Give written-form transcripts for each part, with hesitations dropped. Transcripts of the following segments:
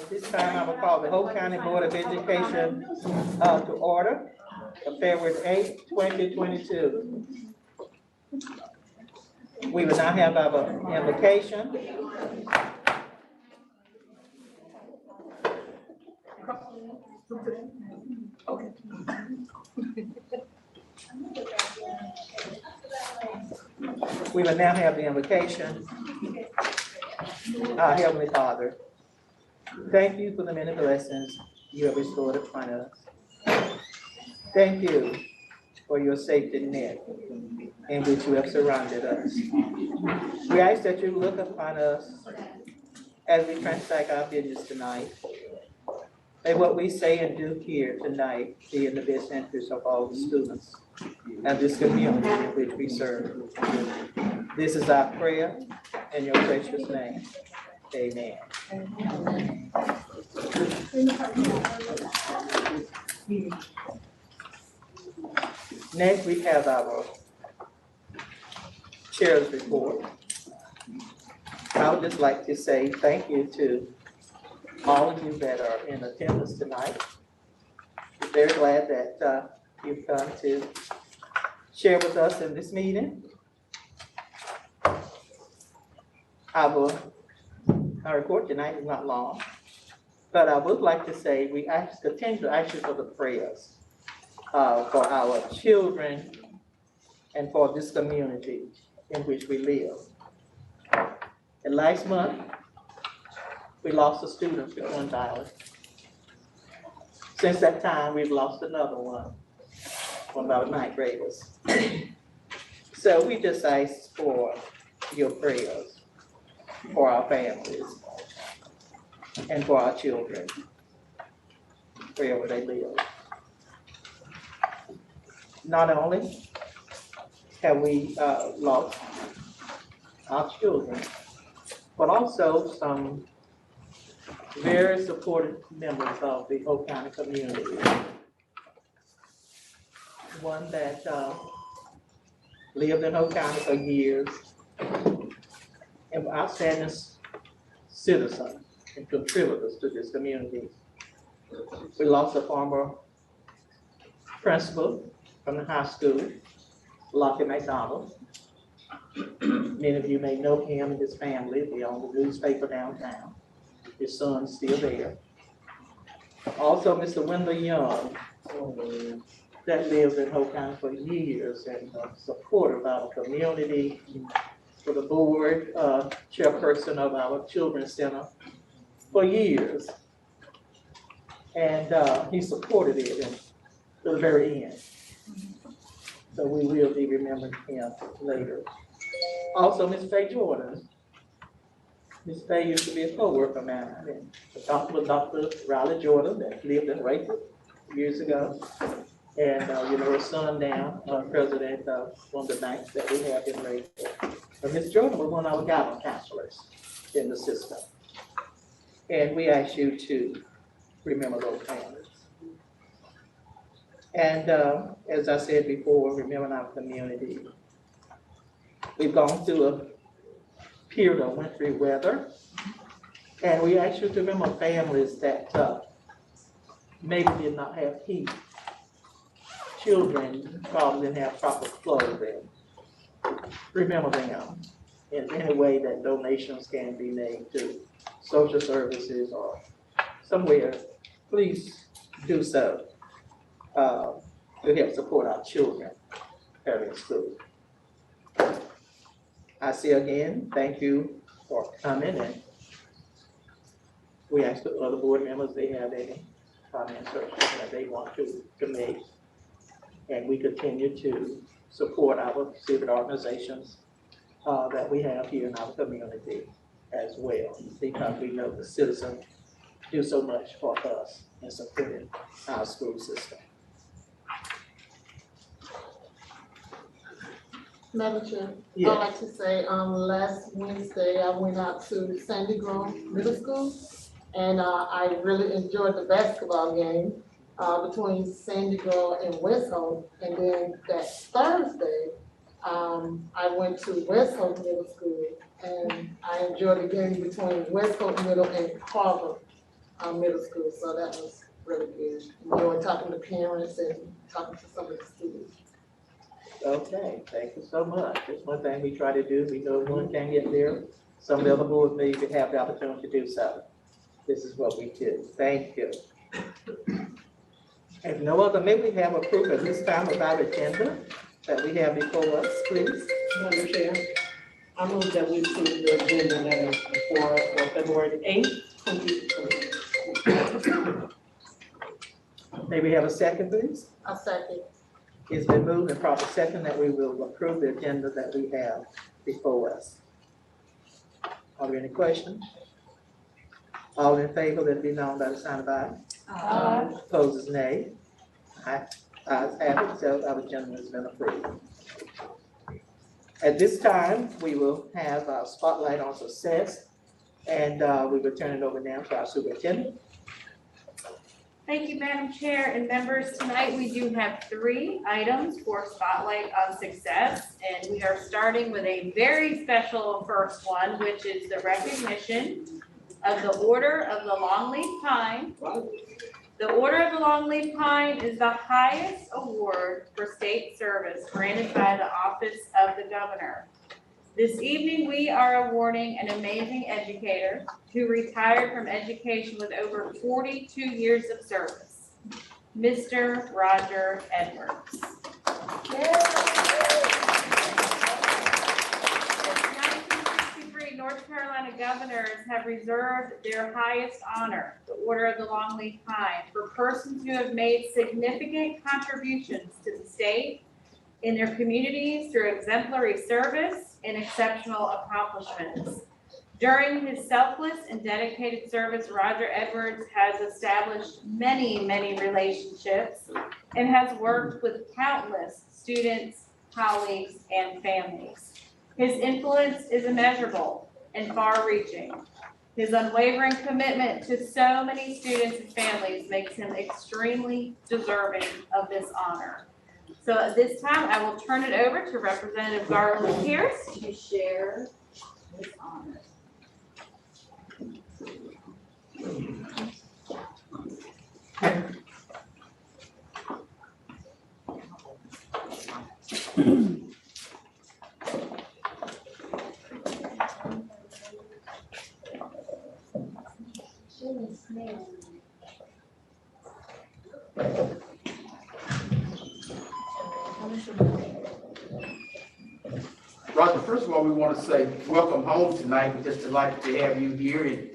This time I will call the Hope County Board of Education to order on February 8th, 2022. We will now have our invocation. We will now have the invocation. Our Heavenly Father, thank you for the many blessings you have restored upon us. Thank you for your safety net in which you have surrounded us. We ask that you look upon us as we transact our business tonight. May what we say and do here tonight be in the best interest of all the students and this community in which we serve. This is our prayer in your precious name. Amen. Next, we have our chair's report. I would just like to say thank you to all of you that are in attendance tonight. We're very glad that you've come to share with us in this meeting. Our report tonight is not long, but I would like to say we continue to ask you for the prayers for our children and for this community in which we live. And last month, we lost a student with Untitled. Since that time, we've lost another one of our ninth graders. So we just ask for your prayers for our families and for our children, wherever they live. Not only have we lost our children, but also some very supportive members of the Hope County community. One that lived in Hope County for years, and outstanding citizens and contributors to this community. We lost a former principal from the high school, Lockie McDonald. Many of you may know him and his family. They own the newspaper downtown. His son's still there. Also, Mr. Wendell Young, that lived in Hope County for years and supported our community, for the board, chairperson of our children's center for years. And he supported it to the very end. So we will be remembering him later. Also, Ms. Faye Jordan. Ms. Faye used to be a co-worker of mine, and Dr. Riley Jordan that lived in Rayford years ago. And her son now, president of one of the banks that we have in Rayford. But Ms. Jordan was one of our guidance counselors in the system. And we ask you to remember those families. And as I said before, remembering our community. We've gone through a period of wintry weather. And we ask you to remember families that maybe did not have heat. Children probably didn't have proper clothing. Remember them in any way that donations can be made to social services or somewhere. Please do so to help support our children in school. I say again, thank you for coming, and we ask the other board members if they have any comments or that they want to make. And we continue to support our civic organizations that we have here in our community as well, because we know the citizens do so much for us in supporting our school system. Madam Chair, Yes. I'd like to say, last Wednesday, I went out to Sandy Grove Middle School, and I really enjoyed the basketball game between Sandy Grove and West Hope. And then that Thursday, I went to West Hope Middle School, and I enjoyed the game between West Hope Middle and Harvard Middle School, so that was really good. Enjoyed talking to parents and talking to some of the students. Okay, thank you so much. That's one thing we try to do. We know everyone can't get there. Some of the other board members could have the opportunity to do so. This is what we do. Thank you. If no other, may we have approval at this time of our agenda that we have before us, please? Madam Chair, I move that we approve the agenda that is before us for February 8th, 2020. May we have a second, please? A second. It's been moved and proper second that we will approve the agenda that we have before us. Are there any questions? All in favor, let it be known by the sign of aye. Opposes nay. Ayes have it, so our agenda has been approved. At this time, we will have a spotlight on success, and we will turn it over now to our superintendent. Thank you, Madam Chair and members. Tonight, we do have 3 items for Spotlight on Success, and we are starting with a very special first one, which is the recognition of the Order of the Longleaf Pine. The Order of the Longleaf Pine is the highest award for state service granted by the Office of the Governor. This evening, we are awarding an amazing educator who retired from education with over 42 years of service, Mr. Roger Edwards. The 1963 North Carolina governors have reserved their highest honor, the Order of the Longleaf Pine, for persons who have made significant contributions to the state in their communities through exemplary service and exceptional accomplishments. During his selfless and dedicated service, Roger Edwards has established many, many relationships and has worked with countless students, colleagues, and families. His influence is immeasurable and far-reaching. His unwavering commitment to so many students and families makes him extremely deserving of this honor. So at this time, I will turn it over to Representative Garland Pierce to share this honor. Roger, first of all, we want to say welcome home tonight. We're just delighted to have you here and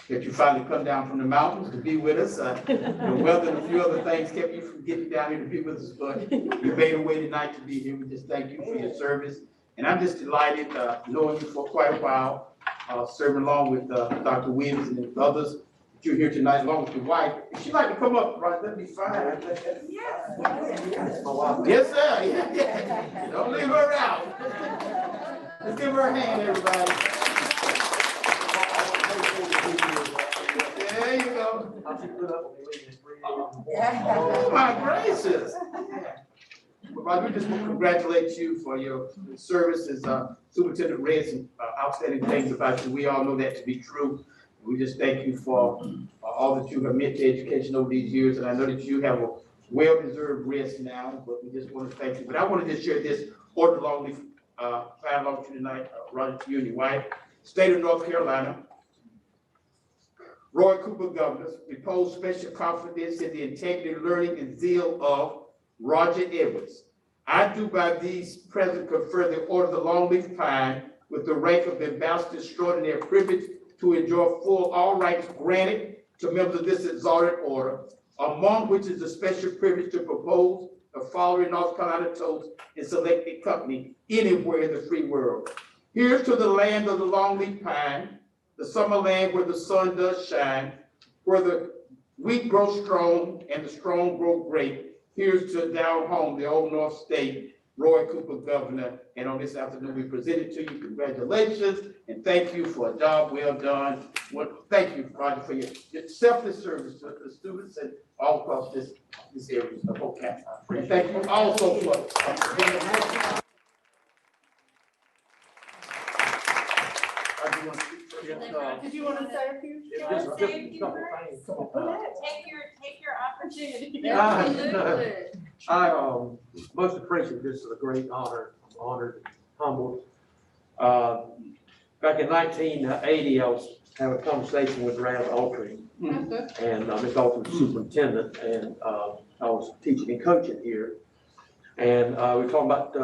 that you finally come down from the mountains to be with us. The weather and a few other things kept you from getting down here to be with us, but you made a way tonight to be here. We just thank you for your service. And I'm just delighted knowing you for quite a while, serving along with Dr. Williams and others. You're here tonight along with your wife. If she'd like to come up, right, that'd be fine. Yes, sir. Yeah. Don't leave her out. Let's give her a hand, everybody. There you go. Oh, my gracious. Roger, we just want to congratulate you for your service as Superintendent read some outstanding things about you. We all know that to be true. We just thank you for all that you have meant to education over these years, and I know that you have a well-deserved rest now, but we just want to thank you. But I want to just share this order longleaf plan along to you tonight, Roger, to you and your wife. State of North Carolina, Roy Cooper Governor, repose special confidence in the integrity, learning, and zeal of Roger Edwards. I do by these present confer the order of the Longleaf Pine with the rank of Ambassador Extraordinary Privilege to enjoy full all rights granted to members of this exalted order, among which is a special privilege to propose the following North Carolina toast in selected company anywhere in the free world. Here's to the land of the longleaf pine, the summer land where the sun does shine, where the wheat grows strong and the strong grow great. Here's to down home, the old North State, Roy Cooper Governor. And on this afternoon, we present it to you. Congratulations, and thank you for a job well done. Thank you, Roger, for your selfless service to the students and all across this area of whole campus. And thank you also for I do want to, just, Did you want to say a few? just wanna a say a couple few words? things. Take your opportunity. I most appreciate this is a great honor. I'm honored, humbled. Back in 1980, I was having a conversation with Raz Altry, and Ms. Altry was superintendent, and I was teaching and coaching here. And we were talking about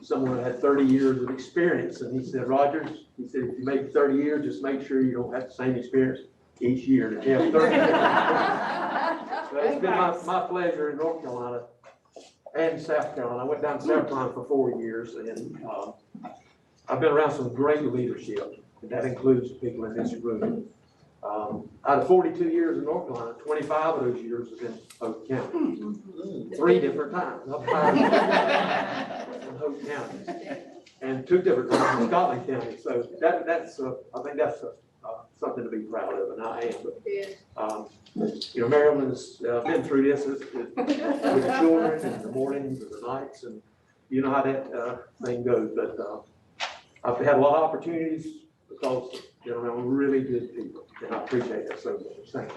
someone that had 30 years of experience, and he said, Rogers, he said, if you make 30 years, just make sure you don't have the same experience each year. And if you have 30 years, so it's been my pleasure in North Carolina and South Carolina. I went down to South Carolina for 4 years, and I've been around some great leadership, and that includes people in this room. Out of 42 years in North Carolina, 25 of those years was in Hope County. 3 different times. Up high in Hope County, and 2 different times in Scotland County. So that's I think that's something to be proud of, and I am. But you know, Maryland's been through this with the children and the mornings and the nights, and you know how that thing goes. But I've had a lot of opportunities because you know, I'm really good people, and I appreciate that so much. Thank you.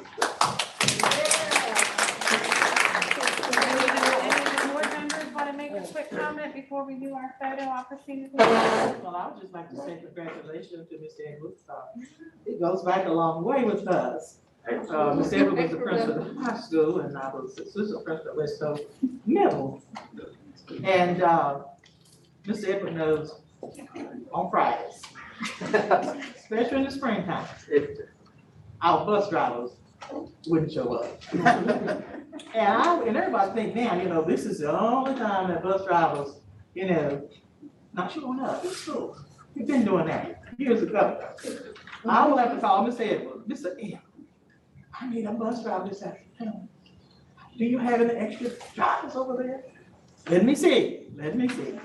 Any board members want to make a quick comment before we do our photo opportunity? Well, I would just like to say congratulations to Mr. Edwards. It goes back a long way with us. Mr. Edwards was the principal of the high school, and I was the assistant principal at West Oak Middle. And Mr. Edwards knows on Fridays, especially in the springtime, our bus drivers wouldn't show up. And everybody think now, you know, this is the only time that bus drivers, you know, not showing up at school. We've been doing that years ago. I will have to call Mr. Edwards. Mr. Edwards, I need a bus driver this afternoon. Do you have any extra drivers over there? Let me see.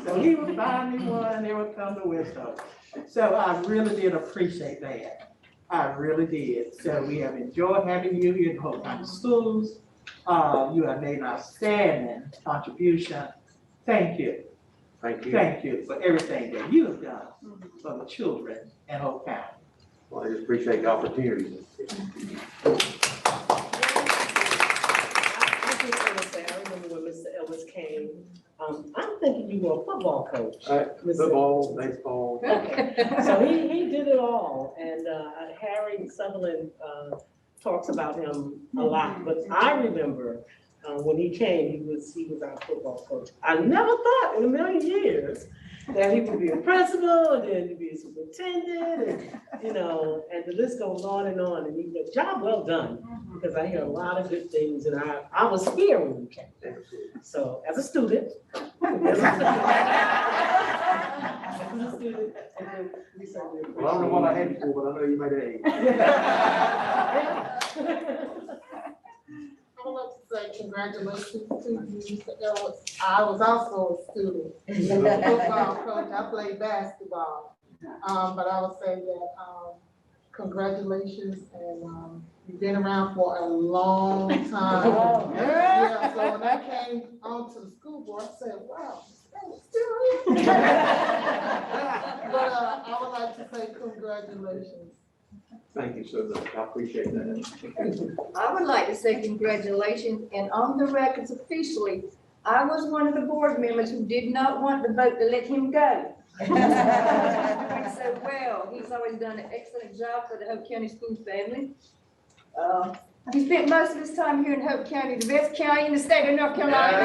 So he would find me one, and they would come to West Oak. So I really did appreciate that. I really did. So we have enjoyed having you here in the Hope County Schools. You have made an outstanding contribution. Thank you. Thank you. Thank you for everything that you have done for the children in Hope County. Well, I just appreciate the opportunity. I remember when Mr. Ellis came, I'm thinking you were a football coach. Football, baseball. Okay, so he did it all, and Harry Sutherland talks about him a lot, but I remember when he came, he was our football coach. I never thought in a million years that he would be a principal, and then he'd be a superintendent, and you know, and the list goes on, and he did a job well done, because I hear a lot of good things, and I was here when you came. So as a student, and then we certainly appreciate Well, I don't know what I had before, but I know you made it. I would like to say congratulations to you, Mr. Ellis. I was also a student, football coach. I played basketball. But I would say that congratulations, and you've been around for a long time. Yeah, so when I came onto the school board, I said, wow, Ellis still here. But I would like to say congratulations. Thank you so much. I appreciate that. I would like to say congratulations, and on the records officially, I was one of the board members who did not want the vote to let him go. He's doing so well. He's always done an excellent job for the Hope County school family. He spent most of his time here in Hope County, the best county in the state of North Carolina.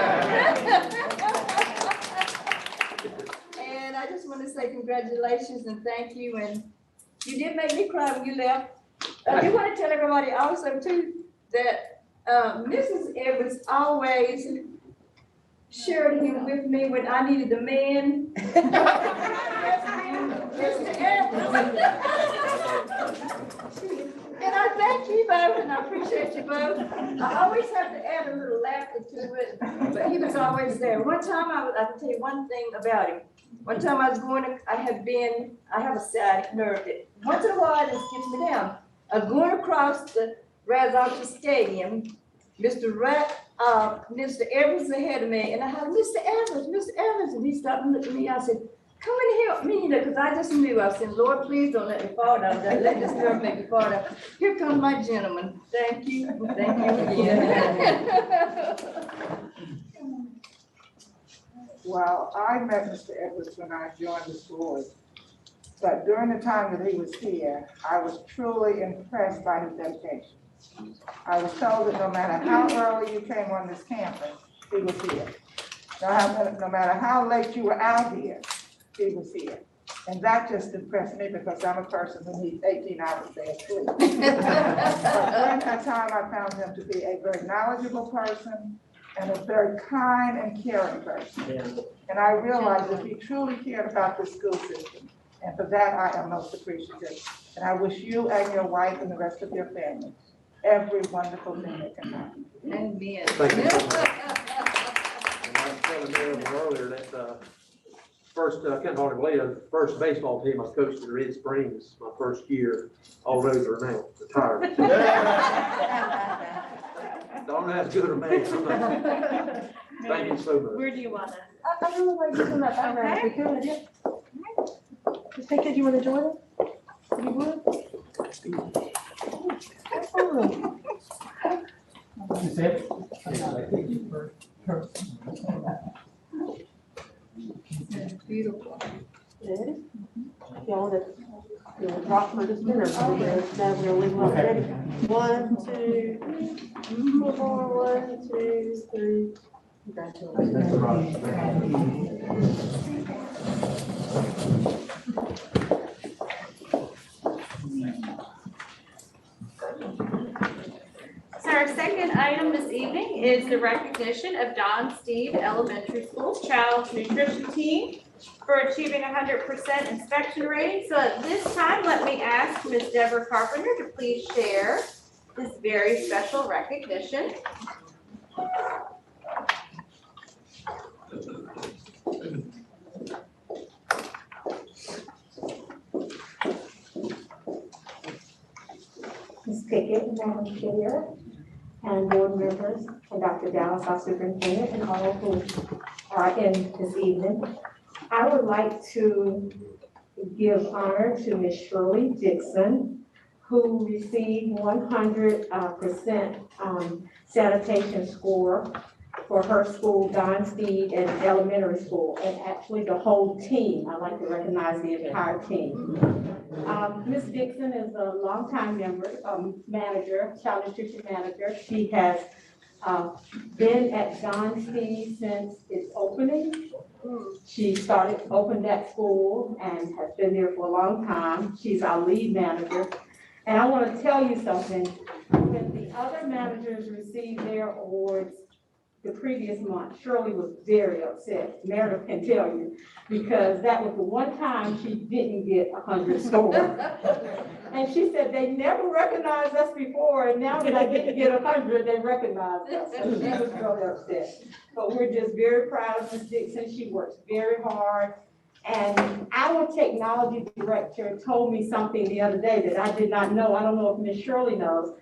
And I just want to say congratulations and thank you, and you did make me cry when you left. I do want to tell everybody also too that Mrs. Edwards always shared him with me when I needed a man. Yes, ma'am, Mr. Edwards. And I thank you both, and I appreciate you both. I always have to add a little laughter to it, but he was always there. One time I can tell you one thing about him. One time I was going to, I have a sciatic nerve that once in a while it gets me down. I was going across the Razalta Stadium. Mr. Evans ahead of me, and I had Mr. Evans, and he stopped and looked at me. I said, come and help me, because I just knew, I said, Lord, please don't let me fall down, don't let this girl make me fall down. Here comes my gentleman, thank you again. Well, I met Mr. Edwards when I joined the board, but during the time that he was here, I was truly impressed by his dedication. I was told that no matter how early you came on this campus, he was here. No matter how late you were out here, he was here. And that just impressed me because I'm a person who needs 18 hours a day of sleep. But during that time, I found him to be a very knowledgeable person and a very kind and caring person. Yeah. And I realized that he truly cared about the school system. And for that, I am most appreciative. And I wish you and your wife and the rest of your family every wonderful thing that can happen. Amen. Thank you so much. And I was telling Mayor earlier that, first, I can't hardly believe it, the first baseball team I coached in Red Springs, my first year, all those are now retired. Don't ask good or bad. Thank you so much. Where do you want us? I really like to come up around if we could, yeah. You think that you want to join us? You would? Beautiful. Yeah. Y'all want to drop for this dinner? Now we're gonna leave them ready. 1, 2, 4, 1, 2, 3. So our second item this evening is the recognition of Don Steed Elementary School's Child Nutrition Team for achieving 100% inspection rating. So at this time, let me ask Ms. Deborah Carpenter to please share this very special recognition. Ms. Pickett, Madam Chair, and board members, and Dr. Dallas, our superintendent, and all who are in this evening. I would like to give honor to Ms. Shirley Dixon, who received 100% sanitation score for her school, Don Steed and Elementary School, and actually the whole team. I'd like to recognize the entire team. Ms. Dixon is a longtime member, manager, child nutrition manager. She has been at Don Steed since its opening. She opened that school and has been there for a long time. She's our lead manager. And I want to tell you something, when the other managers received their awards the previous month, Shirley was very upset. Meredith can tell you, because that was the one time she didn't get 100 score. And she said they never recognized us before, and now that I didn't get 100, they recognize us. So she was really upset. But we're just very proud of Ms. Dixon. She works very hard. And our technology director told me something the other day that I did not know. I don't know if Ms. Shirley knows.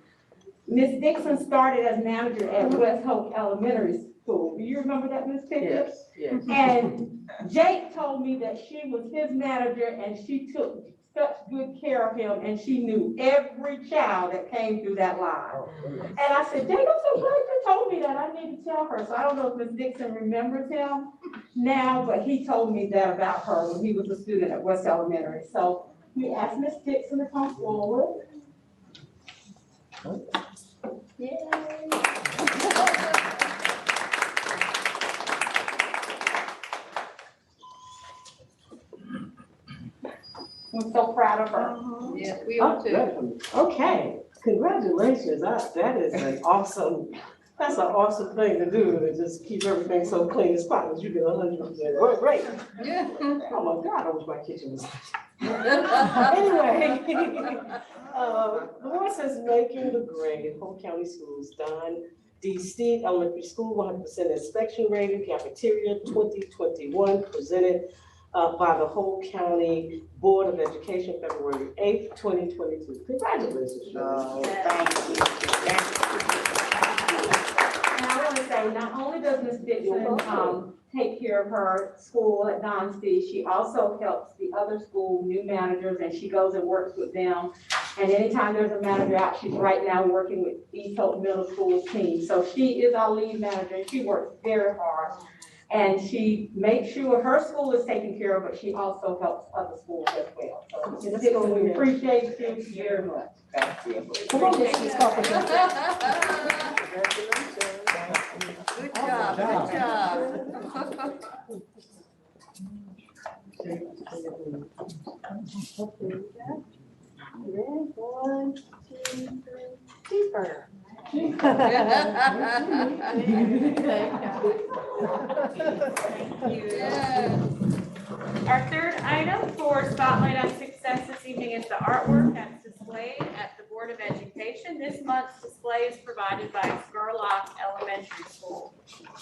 Ms. Dixon started as manager at West Hope Elementary School. Do you remember that, Ms. Pickett? Yes, yes. And Jake told me that she was his manager and she took such good care of him and she knew every child that came through that line. And I said, Jake, I'm so glad you told me that. I need to tell her. So I don't know if Ms. Dixon remembers him now, but he told me that about her when he was a student at West Elementary. So we asked Ms. Dixon to come forward. Yay. I'm so proud of her. Yes, we are too. Okay, congratulations. That is an awesome, that's an awesome thing to do, to just keep everything so clean as spotless. You get 100%. Well, great. Yeah. Oh my God, I wish my kitchen was. Anyway, the board says making the grade in Polk County Schools, Don D. Steed Elementary School, 100% inspection rating, cafeteria 2021, presented by the whole county Board of Education, February 8th, 2022. Congratulations. Oh, thank you. And I want to say, not only does Ms. Dixon, take care of her school at Donsby, she also helps the other school new managers, and she goes and works with them. And anytime there's a manager out, she's right now working with East Hope Middle School team. So she is our lead manager, and she works very hard. And she makes sure her school is taken care of, but she also helps other schools as well. So Ms. Dixon, we appreciate you very much. Thank you. Come on, Mrs. Carpenter. Good job, good job. One, two, three, cheeseburger. Our third item for Spotlight on Success this evening is the artwork that's displayed at the Board of Education. This month's display is provided by Spurlock Elementary School,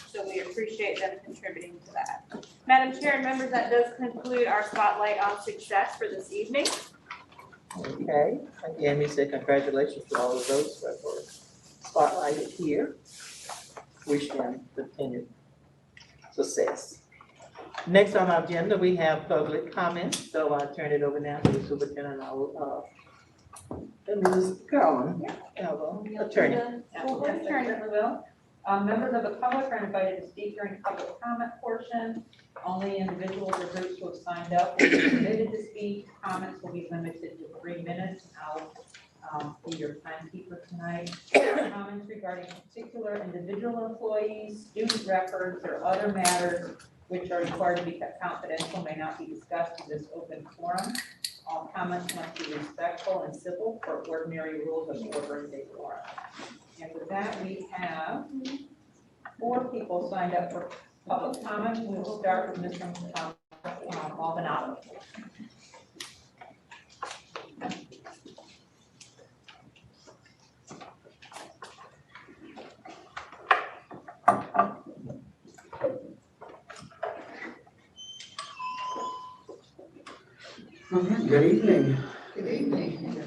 so we appreciate them contributing to that. Madam Chair and members, that does conclude our Spotlight on Success for this evening. Okay, again, we say congratulations to all of those that were spotlighted here. Wish them continued success. Next on our agenda, we have public comments, so I'll turn it over now to the superintendent, and Ms. Carolyn, our attorney. Attorney Lavelle. Members of the public are invited to speak during public comment portion. Only individuals or groups who have signed up will be permitted to speak. Comments will be limited to 3 minutes. I'll be your timekeeper tonight. Comments regarding particular individual employees, student records, or other matters which are required to be kept confidential may not be discussed in this open forum. All comments must be respectful and civil for ordinary rules of order and decorum. And with that, we have 4 people signed up for public comment. We will start with Mr. Maldonado. Good evening. Good evening.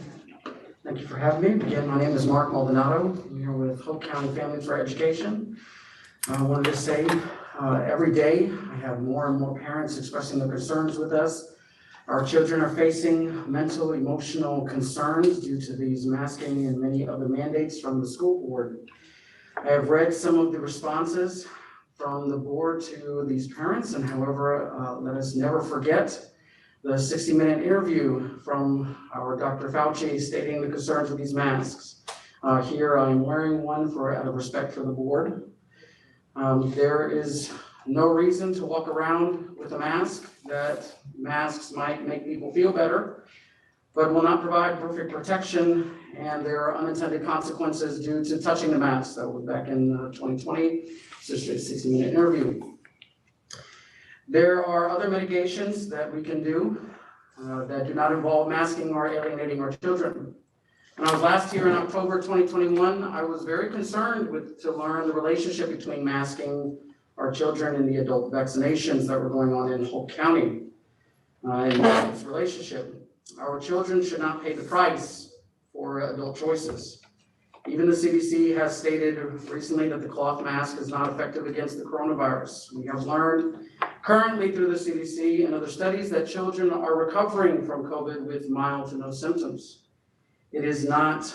Thank you for having me. Again, my name is Mark Maldonado. I'm here with Hope County Families for Education. I wanted to say every day I have more and more parents expressing their concerns with us. Our children are facing mental, emotional concerns due to these masking and many other mandates from the school board. I have read some of the responses from the board to these parents, and however, let us never forget the 60-minute interview from our Dr. Fauci stating the concerns with these masks. Here I'm wearing one out of respect for the board. There is no reason to walk around with a mask. That masks might make people feel better, but will not provide perfect protection, and there are unintended consequences due to touching the mask. That was back in 2020, so it's just a 60-minute interview. There are other mitigations that we can do that do not involve masking or alienating our children. When I was last here in October 2021, I was very concerned to learn the relationship between masking our children and the adult vaccinations that were going on in Hope County. In this relationship, our children should not pay the price for adult choices. Even the CDC has stated recently that the cloth mask is not effective against the coronavirus. We have learned currently through the CDC and other studies that children are recovering from COVID with mild to no symptoms. It is not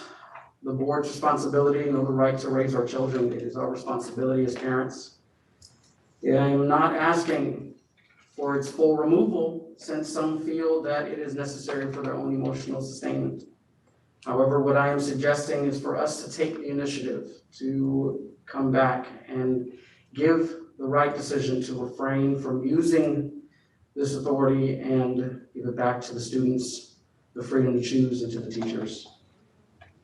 the board's responsibility nor the right to raise our children. It is our responsibility as parents. I am not asking for its full removal, since some feel that it is necessary for their own emotional sustainment. However, what I am suggesting is for us to take the initiative to come back and give the right decision to refrain from using this authority and give it back to the students, the freedom to choose, and to the teachers.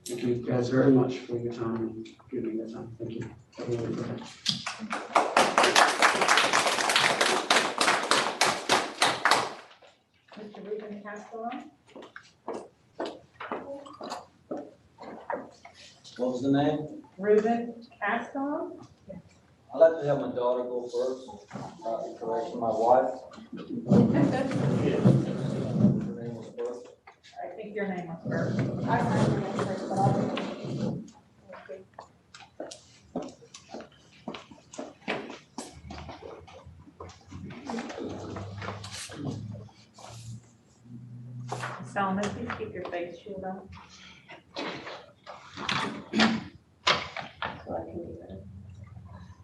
Thank you guys very much for your time and giving me that time. Thank you. Have a wonderful day. Mr. Ruben Castellon. What was the name? Ruben Castellon. I'd like to have my daughter go first, correction, my wife. Her name was first. I think your name was first. I signed your name first, but I'll Solomon, please keep your face shield on.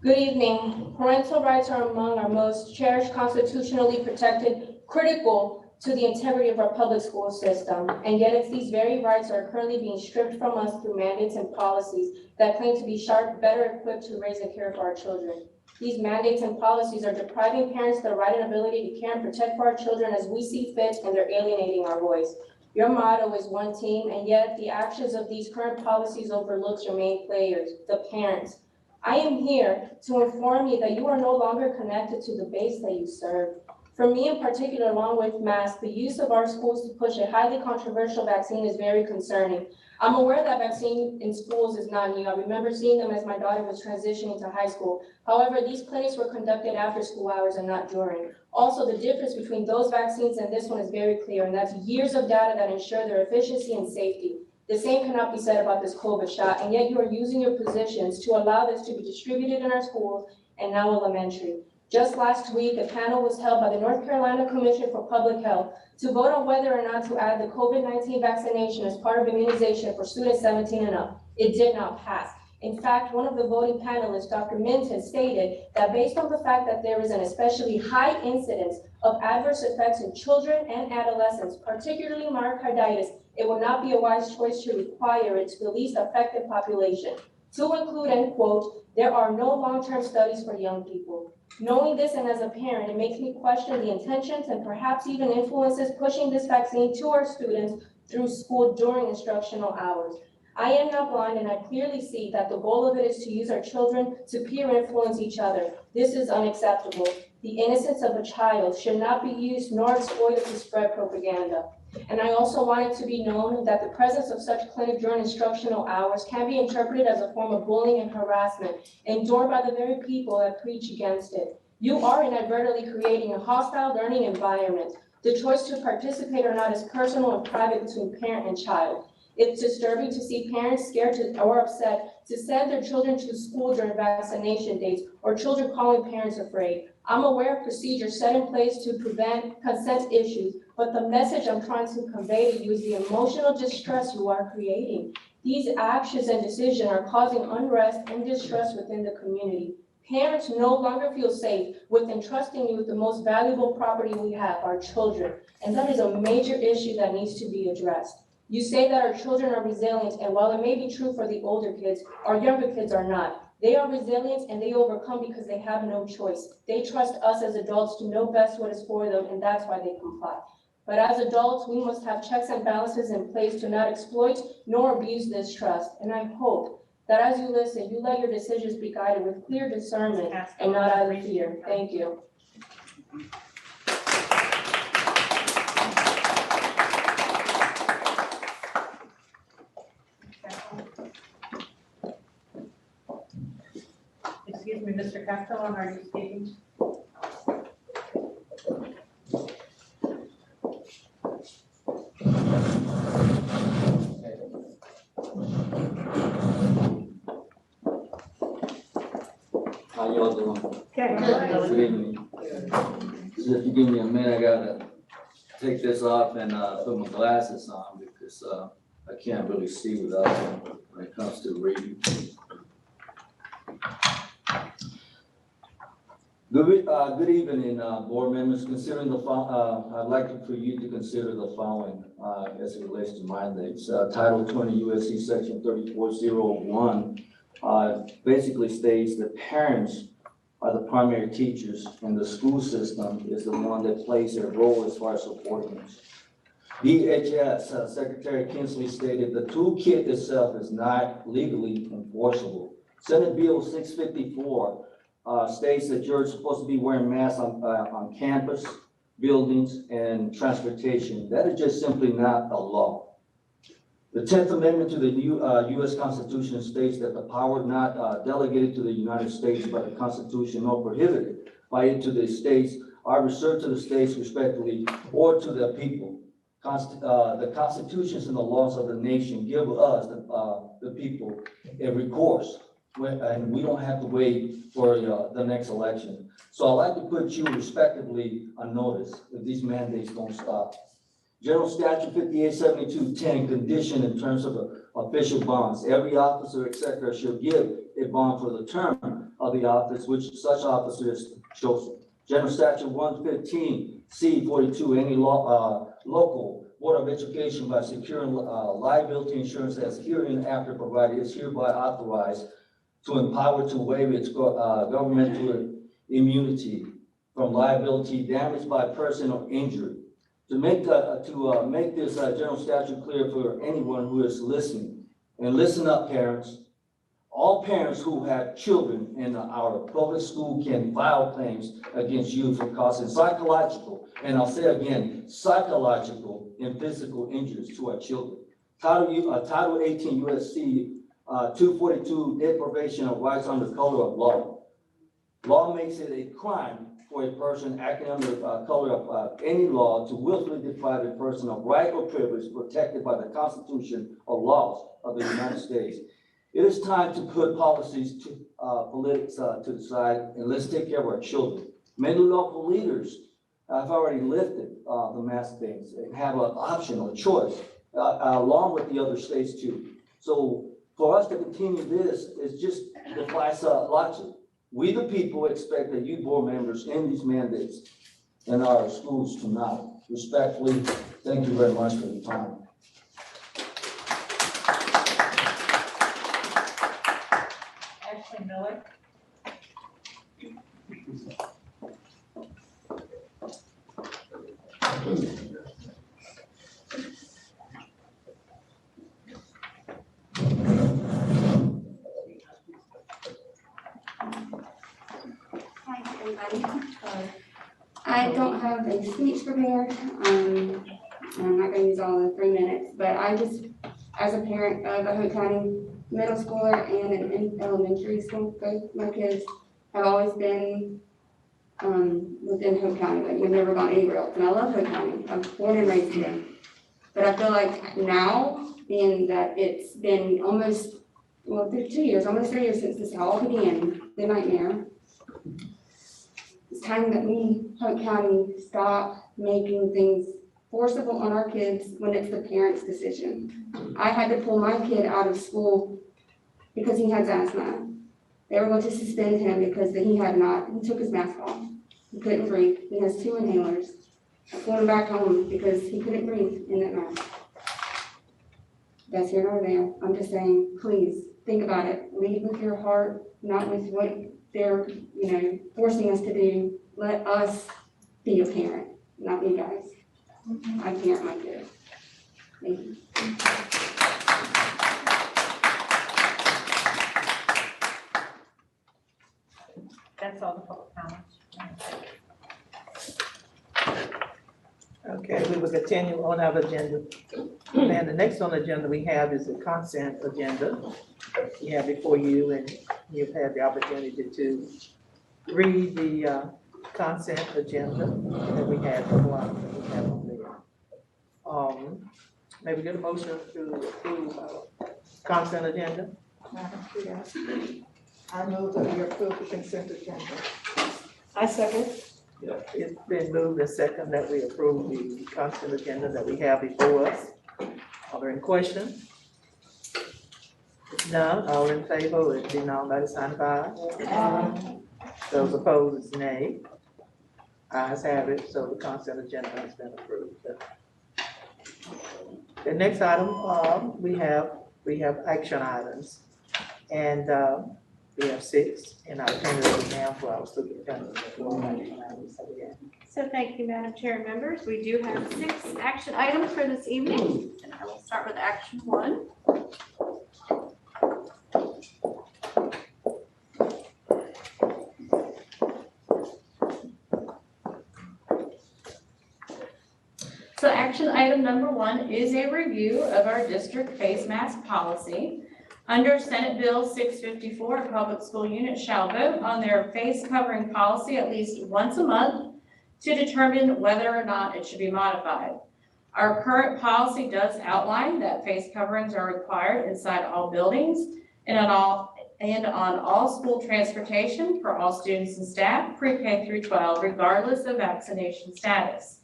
Good evening. Parental rights are among our most cherished, constitutionally protected, critical to the integrity of our public school system. And yet it's these very rights are currently being stripped from us through mandates and policies that claim to be sharp, better equipped to raise and care for our children. These mandates and policies are depriving parents of the right and ability to care and protect for our children as we see fit, and they're alienating our voice. Your motto is one team, and yet the actions of these current policies overlooks your main players, the parents. I am here to inform you that you are no longer connected to the base that you serve. For me in particular, along with masks, the use of our schools to push a highly controversial vaccine is very concerning. I'm aware that vaccine in schools is not new. I remember seeing them as my daughter was transitioning to high school. However, these clinics were conducted after school hours and not during. Also, the difference between those vaccines and this one is very clear, and that's years of data that ensure their efficiency and safety. The same cannot be said about this COVID shot, and yet you are using your positions to allow this to be distributed in our schools and now elementary. Just last week, a panel was held by the North Carolina Commission for Public Health to vote on whether or not to add the COVID-19 vaccination as part of immunization for students 17 and up. It did not pass. In fact, one of the voting panelists, Dr. Minton, stated that based on the fact that there is an especially high incidence of adverse effects in children and adolescents, particularly myocarditis, it would not be a wise choice to require it to the least affected population. To include, end quote, there are no long-term studies for young people. Knowing this, and as a parent, it makes me question the intentions and perhaps even influences pushing this vaccine to our students through school during instructional hours. I am not blind, and I clearly see that the goal of it is to use our children to peer influence each other. This is unacceptable. The innocence of a child should not be used nor exploited to spread propaganda. And I also want it to be known that the presence of such clinic during instructional hours can be interpreted as a form of bullying and harassment endured by the very people that preach against it. You are inadvertently creating a hostile learning environment. The choice to participate or not is personal and private between parent and child. It's disturbing to see parents scared or upset to send their children to school during vaccination dates, or children calling parents afraid. I'm aware of procedures set in place to prevent consent issues, but the message I'm trying to convey to you is the emotional distress you are creating. These actions and decisions are causing unrest and distress within the community. Parents no longer feel safe with entrusting you with the most valuable property we have, our children, and that is a major issue that needs to be addressed. You say that our children are resilient, and while it may be true for the older kids, our younger kids are not. They are resilient and they overcome because they have no choice. They trust us as adults to know best what is for them, and that's why they comply. But as adults, we must have checks and balances in place to not exploit nor abuse this trust. And I hope that as you listen, you let your decisions be guided with clear discernment and not out of fear. Thank you. Excuse me, Mr. Castellan, are you speaking? How y'all doing? Okay. Good evening. So if you give me a minute, I gotta take this off and put my glasses on because I can't really see without them when it comes to reading. Good evening, board members. Considering the I'd like for you to consider the following as it relates to mandates. Title 20 USC Section 3401 basically states that parents are the primary teachers and the school system is the one that plays their role as far as supporting us. DHS, Secretary Kinsley stated the toolkit itself is not legally enforceable. Senate Bill 654 states that you're supposed to be wearing masks on campus, buildings, and transportation. That is just simply not a law. The 10th Amendment to the U.S. Constitution states that the power not delegated to the United States by the Constitution nor prohibited by it to the states are reserved to the states respectively or to the people. The constitutions and the laws of the nation give us, the people, a recourse, and we don't have to wait for the next election. So I'd like to put you respectively on notice if these mandates don't stop. General Statute 587210, condition in terms of official bonds. Every officer, et cetera, shall give a bond for the term of the office which such officer is chosen. General Statute 115C42, any local Board of Education by securing liability insurance as hereinafter provided is hereby authorized to empower to waive its governmental immunity from liability damaged by person or injury. To make this general statute clear for anyone who is listening, and listen up, parents. All parents who have children in our public school can file claims against you for causing psychological, and I'll say again, psychological and physical injuries to our children. Title 18 USC 242, deprivation of rights under color of law. Law makes it a crime for a person acting under color of any law to willfully deprive a person of right or privilege protected by the Constitution or laws of the United States. It is time to put politics to the side, and let's take care of our children. Many local leaders have already lifted the mask things and have an option or choice, along with the other states too. So for us to continue this is just defies logic. We the people expect that you board members end these mandates in our schools tonight. Respectfully, thank you very much for your time. Ashley Miller. Hi, everybody. I don't have a speech prepared. I'm not gonna use all the 3 minutes, but I just, as a parent of a Hope County middle schooler and an elementary school, both my kids have always been within Hope County, like we've never gone anywhere else. And I love Hope County. I'm born and raised here. But I feel like now, being that it's been almost 2 years, almost 3 years since this all began, the nightmare. It's time that we, Hope County, stop making things forcible on our kids when it's the parent's decision. I had to pull my kid out of school because he has asthma. They were going to suspend him because he took his mask off. He couldn't breathe. He has 2 inhalers. I pulled him back home because he couldn't breathe in that mask. That's here nor there. I'm just saying, please, think about it. Lead with your heart, not with what they're, forcing us to do. Let us be a parent, not you guys. I parent my kids. Thank you. That's all the public comments. Okay, we will continue on our agenda. And the next on the agenda we have is the consent agenda. You have before you, and you've had the opportunity to read the consent agenda that we had for block that we have on there. Maybe get a motion to approve our consent agenda. Madam Chair, I move that we approve the consent agenda. I second. It's been moved and second that we approve the consent agenda that we have before us. Are there any questions? If none, all in favor, it be known by the sign of aye. Those opposed is nay. Ayes have it, so the consent agenda has been approved. The next item, we have action items. And we have 6, and I'll turn it over now for our superintendent. So thank you, Madam Chair and members. We do have 6 action items for this evening, and I will start with action 1. So action item number 1 is a review of our district face mask policy. Under Senate Bill 654, a public school unit shall vote on their face covering policy at least once a month to determine whether or not it should be modified. Our current policy does outline that face coverings are required inside all buildings and on all school transportation for all students and staff, pre-K through 12, regardless of vaccination status.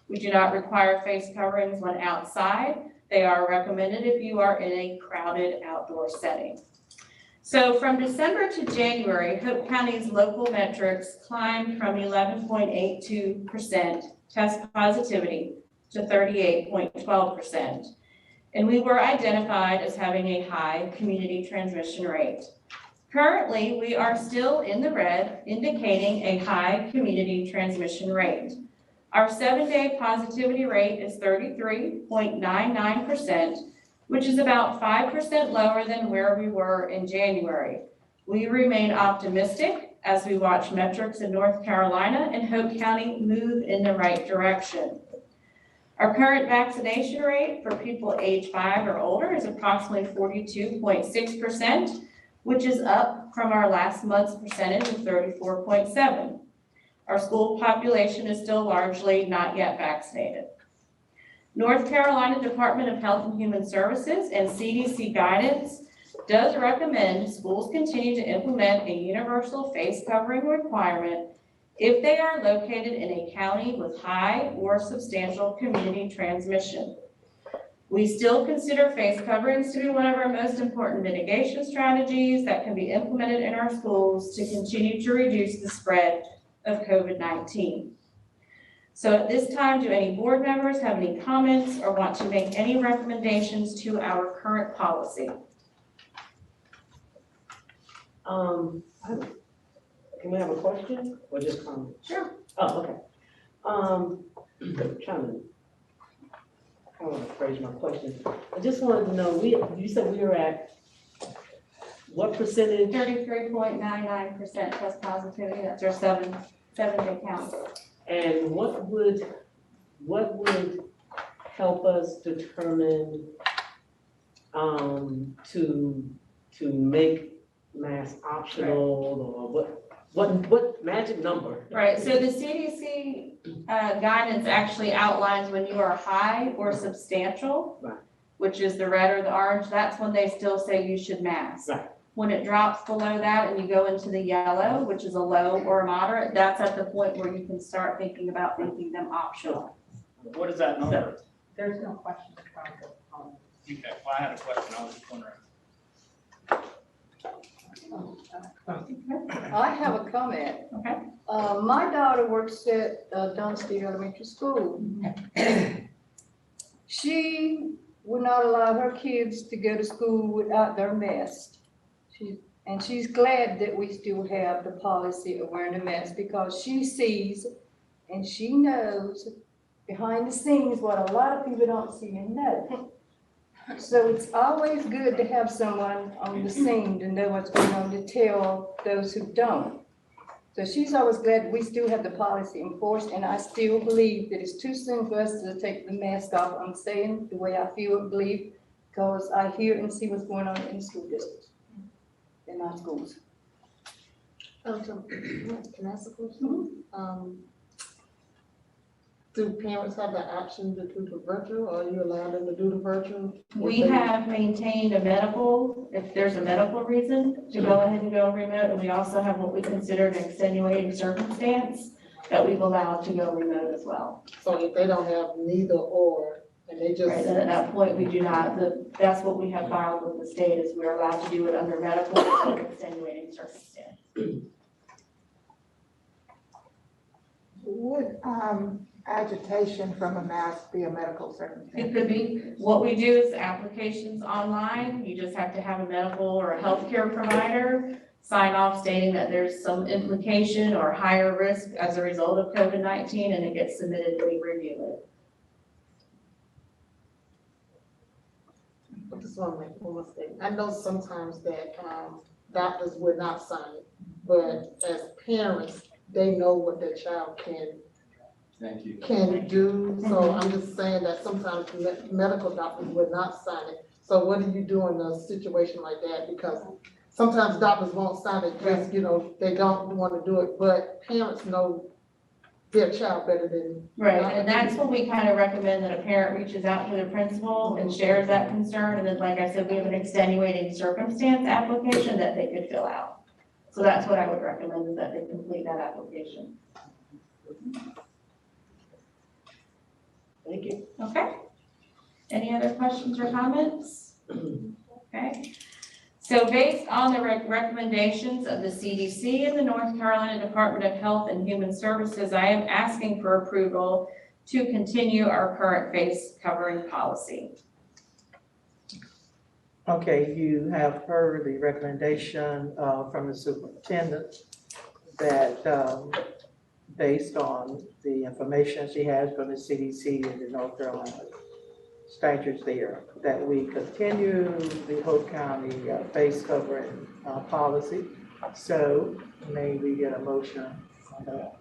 We do not require face coverings when outside. They are recommended if you are in a crowded outdoor setting. So from December to January, Hope County's local metrics climbed from 11.82% test positivity to 38.12%. And we were identified as having a high community transmission rate. Currently, we are still in the red, indicating a high community transmission rate. Our 7-day positivity rate is 33.99%, which is about 5% lower than where we were in January. We remain optimistic as we watch metrics in North Carolina and Hope County move in the right direction. Our current vaccination rate for people age 5 or older is approximately 42.6%, which is up from our last month's percentage of 34.7%. Our school population is still largely not yet vaccinated. North Carolina Department of Health and Human Services and CDC guidance does recommend schools continue to implement a universal face covering requirement if they are located in a county with high or substantial community transmission. We still consider face coverings to be one of our most important mitigation strategies that can be implemented in our schools to continue to reduce the spread of COVID-19. So at this time, do any board members have any comments or want to make any recommendations to our current policy? Can we have a question or just comment? Sure. Oh, okay. Trying to phrase my question. I just wanted to know, you said we were at what percentage? 33.99% test positivity. That's our 7-day count. And what would help us determine to make mask optional, or what magic number? Right, so the CDC guidance actually outlines when you are high or substantial, right, which is the red or the orange, that's when they still say you should mask. Right. When it drops below that and you go into the yellow, which is a low or a moderate, that's at the point where you can start thinking about making them optional. What is that number? There's no question. Okay, well, I had a question, I was just wondering. I have a comment. Okay. My daughter works at Dunstable Elementary School. She would not allow her kids to go to school without their mask. And she's glad that we still have the policy of wearing a mask because she sees and she knows behind the scenes what a lot of people don't see and know. So it's always good to have someone on the scene to know what's going on, to tell those who don't. So she's always glad we still have the policy enforced, and I still believe that it's too soon for us to take the mask off. I'm saying the way I feel and believe, because I hear and see what's going on in the school districts, in our schools. Can I ask a question? Do parents have the option to do the virtual, or are you allowing them to do the virtual? We have maintained a medical, if there's a medical reason to go ahead and go remote, and we also have what we consider an extenuating circumstance that we've allowed to go remote as well. So if they don't have neither or, and they just. Right, and at that point, we do not, that's what we have filed with the state, is we're allowed to do it under medical or extenuating circumstance. Would agitation from a mask be a medical circumstance? It could be. What we do is applications online. You just have to have a medical or a healthcare provider sign off stating that there's some implication or higher risk as a result of COVID-19, and it gets submitted and we review it. I just want to make one more statement. I know sometimes that doctors would not sign it, but as parents, they know what their child can do. So I'm just saying that sometimes medical doctors would not sign it. So what do you do in a situation like that? Because sometimes doctors won't sign it, just, they don't want to do it, but parents know their child better than. Right, and that's when we kind of recommend that a parent reaches out to their principal and shares that concern. And then, like I said, we have an extenuating circumstance application that they could fill out. So that's what I would recommend, is that they complete that application. Thank you. Okay. Any other questions or comments? Okay. So based on the recommendations of the CDC and the North Carolina Department of Health and Human Services, I am asking for approval to continue our current face covering policy. Okay, you have heard the recommendation from the superintendent that based on the information she has from the CDC and the North Carolina statutes there, that we continue the Hope County face covering policy. So may we get a motion on that?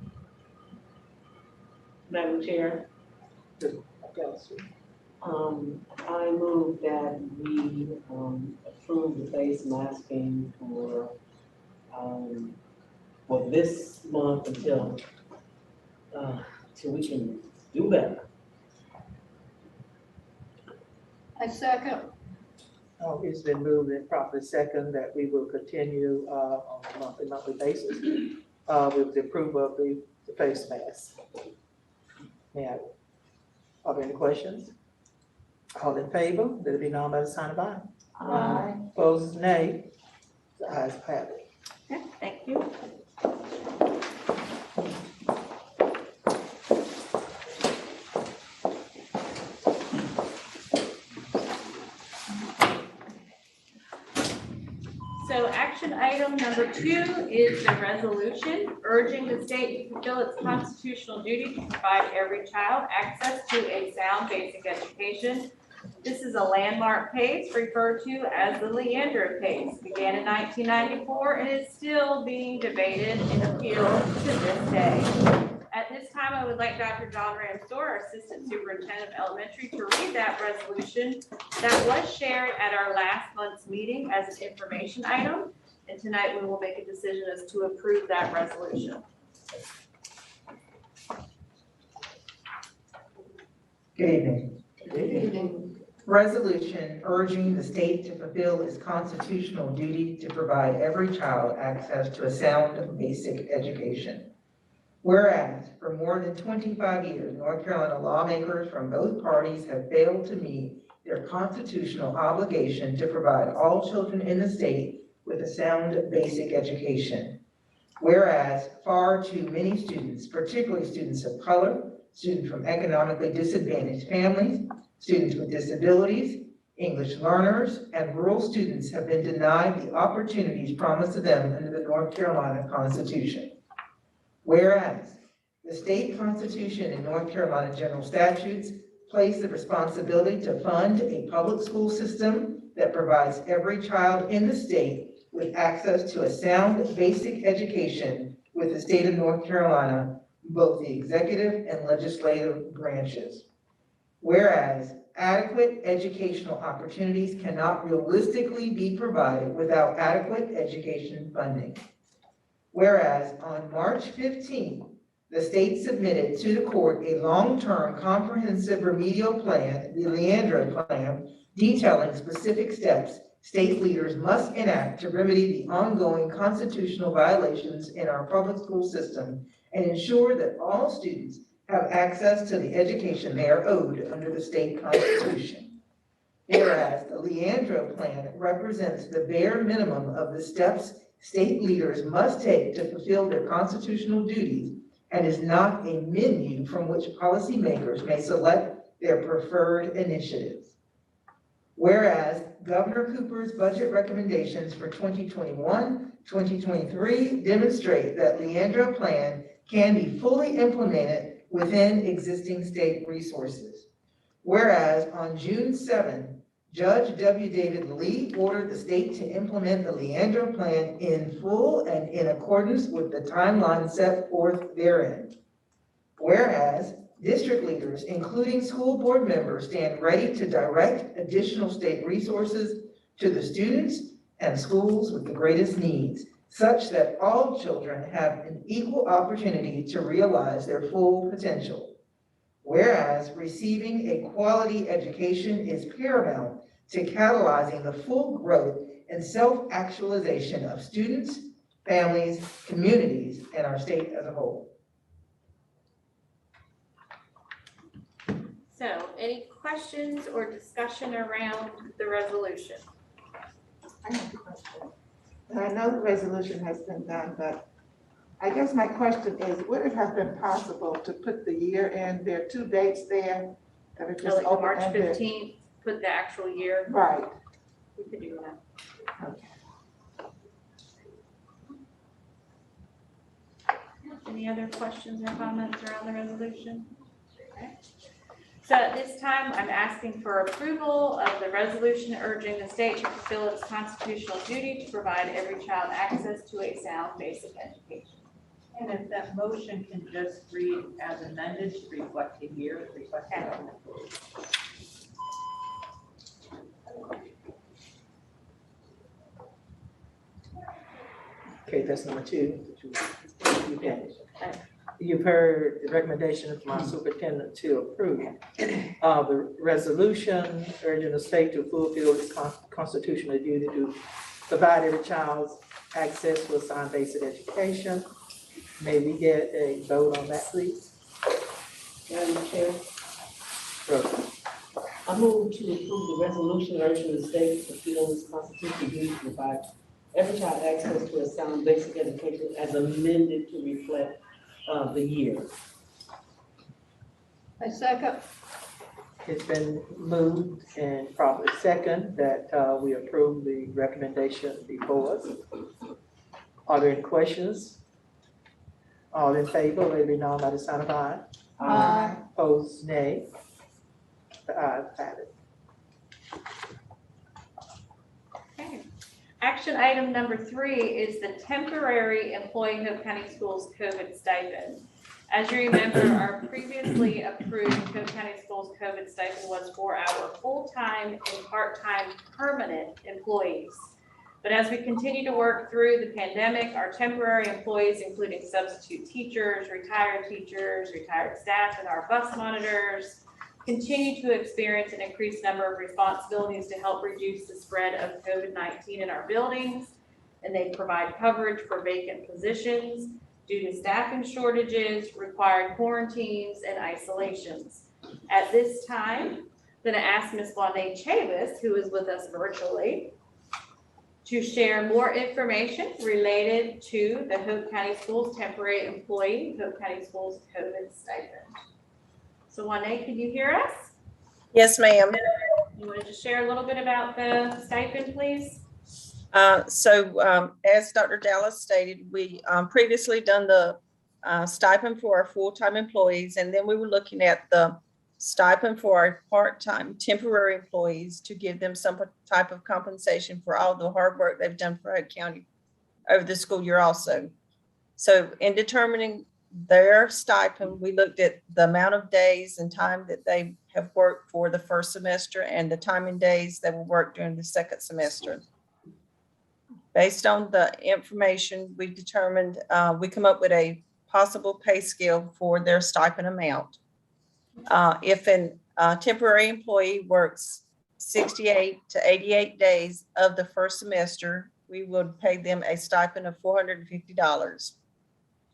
Madam Chair, I move that we approve the face masking for this month until we can do better. I second. It's been moved and properly second that we will continue on a monthly basis with the approval of the face mask. Are there any questions? All in favor, let it be known by the sign of aye. Aye. Opposed, nay. The ayes have it. Okay, thank you. So action item number 2 is the resolution urging the state to fulfill its constitutional duty to provide every child access to a sound basic education. This is a landmark case referred to as the Leandro case. Began in 1994 and is still being debated and appealed to this day. At this time, I would like Dr. John Ramstor, our Assistant Superintendent of Elementary, to read that resolution that was shared at our last month's meeting as an information item. And tonight we will make a decision as to approve that resolution. Good evening. Good evening. Resolution urging the state to fulfill its constitutional duty to provide every child access to a sound basic education. Whereas, for more than 25 years, North Carolina lawmakers from both parties have failed to meet their constitutional obligation to provide all children in the state with a sound basic education. Whereas, far too many students, particularly students of color, students from economically disadvantaged families, students with disabilities, English learners, and rural students have been denied the opportunities promised to them under the North Carolina Constitution. Whereas, the state constitution and North Carolina general statutes place the responsibility to fund a public school system that provides every child in the state with access to a sound basic education with the state of North Carolina, both the executive and legislative branches. Whereas, adequate educational opportunities cannot realistically be provided without adequate education funding. Whereas on March 15th, the state submitted to the court a long-term comprehensive remedial plan, the Leandro Plan, detailing specific steps state leaders must enact to remedy the ongoing constitutional violations in our public school system and ensure that all students have access to the education they are owed under the state constitution. Whereas the Leandro Plan represents the bare minimum of the steps state leaders must take to fulfill their constitutional duties and is not a menu from which policymakers may select their preferred initiatives. Whereas Governor Cooper's budget recommendations for 2021-2023 demonstrate that Leandro Plan can be fully implemented within existing state resources. Whereas on June 7, Judge W. David Lee ordered the state to implement the Leandro Plan in full and in accordance with the timeline set forth therein. Whereas district leaders, including school board members, stand ready to direct additional state resources to the students and schools with the greatest needs, such that all children have an equal opportunity to realize their full potential. Whereas receiving a quality education is paramount to catalyzing the full growth and self-actualization of students, families, communities, and our state as a whole. So any questions or discussion around the resolution? I have a question. And I know the resolution has been done, but I guess my question is, would it have been possible to put the year in? There are two dates there that are just Like March open-ended. 15th, put the actual year, Right. we could do that. Okay. Any other questions or comments around the resolution? Okay. So at this time, I'm asking for approval of the resolution urging the state to fulfill its constitutional duty to provide every child access to a sound basic education. And if that motion can just read as amended to reflect the year requested. Okay, that's number 2. You've heard the recommendation from our superintendent to approve the resolution urging the state to fulfill its constitutional duty to provide every child's access to a sound basic education. May we get a vote on that, please? Madam Chair, Rosa. I move to approve the resolution urging the state to fulfill its constitutional duty to provide every child access to a sound basic education as amended to reflect the year. A second. It's been moved and probably second that we approve the recommendation before us. Are there any questions? All in favor, let it be known by the sign of aye. Aye. Opposed, nay. The ayes have it. Okay. Action item number 3 is the temporary employee Hope County Schools COVID stipend. As you remember, our previously approved Hope County Schools COVID stipend was for our full-time and part-time permanent employees. But as we continue to work through the pandemic, our temporary employees, including substitute teachers, retired staff, and our bus monitors, continue to experience an increased number of responsibilities to help reduce the spread of COVID-19 in our buildings. And they provide coverage for vacant positions due to staffing shortages, required quarantines, and isolations. At this time, I'm going to ask Ms. Blonde Chavis, who is with us virtually, to share more information related to the Hope County Schools temporary employee, Hope County Schools COVID stipend. So Juanette, can you hear us? Yes, ma'am. You want to just share a little bit about the stipend, please? As Dr. Dallas stated, we previously done the stipend for our full-time employees, and then we were looking at the stipend for our part-time temporary employees to give them some type of compensation for all the hard work they've done for Hope County over the school year also. So in determining their stipend, we looked at the amount of days and time that they have worked for the first semester and the time and days they will work during the second semester. Based on the information, we determined, we come up with a possible pay scale for their stipend amount. If a temporary employee works 68 to 88 days of the first semester, we would pay them a stipend of $450.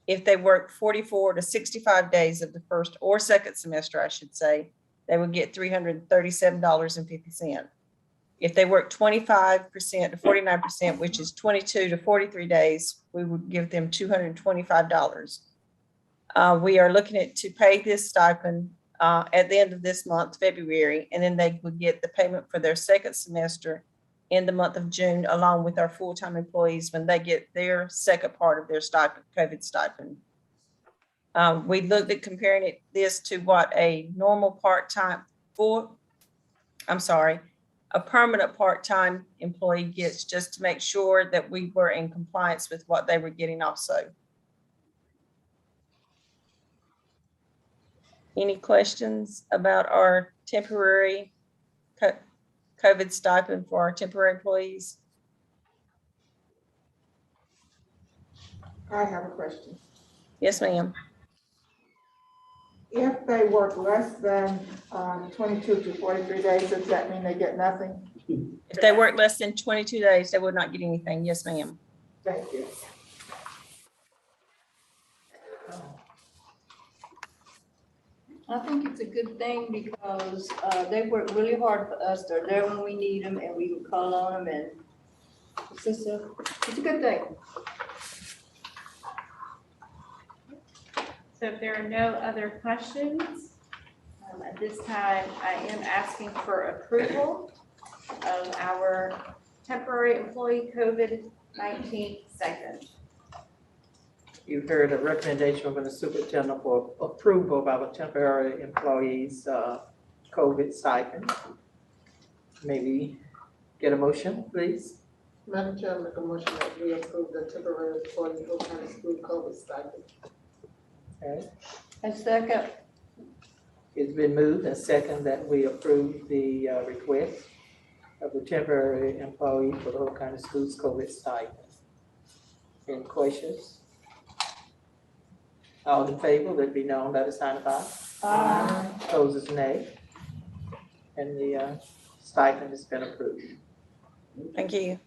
If they work 44 to 65 days of the first or second semester, I should say, they would get $337.50. If they work 25% to 49%, which is 22 to 43 days, we would give them $225. We are looking at to pay this stipend at the end of this month, February, and then they would get the payment for their second semester in the month of June, along with our full-time employees when they get their second part of their stipend, COVID stipend. We looked at comparing this to what a normal a permanent part-time employee gets, just to make sure that we were in compliance with what they were getting also. Any questions about our temporary COVID stipend for our temporary employees? I have a question. Yes, ma'am. If they work less than 22 to 43 days, does that mean they get nothing? If they work less than 22 days, they would not get anything. Yes, ma'am. Thank you. I think it's a good thing because they work really hard for us. They're there when we need them and we can call on them and it's a good thing. So if there are no other questions, at this time, I am asking for approval of our temporary employee COVID-19 stipend. You've heard a recommendation from the superintendent for approval of our temporary employees' COVID stipend. Maybe get a motion, please? Madam Chair, I make a motion that we approve the temporary employee Hope County School COVID stipend. Okay. And second, It's been moved and second that we approve the request of the temporary employee for the Hope County Schools COVID stipend. Any questions? All in favor, let it be known by the sign of aye. Opposed, nay. And the stipend has been approved. Thank you.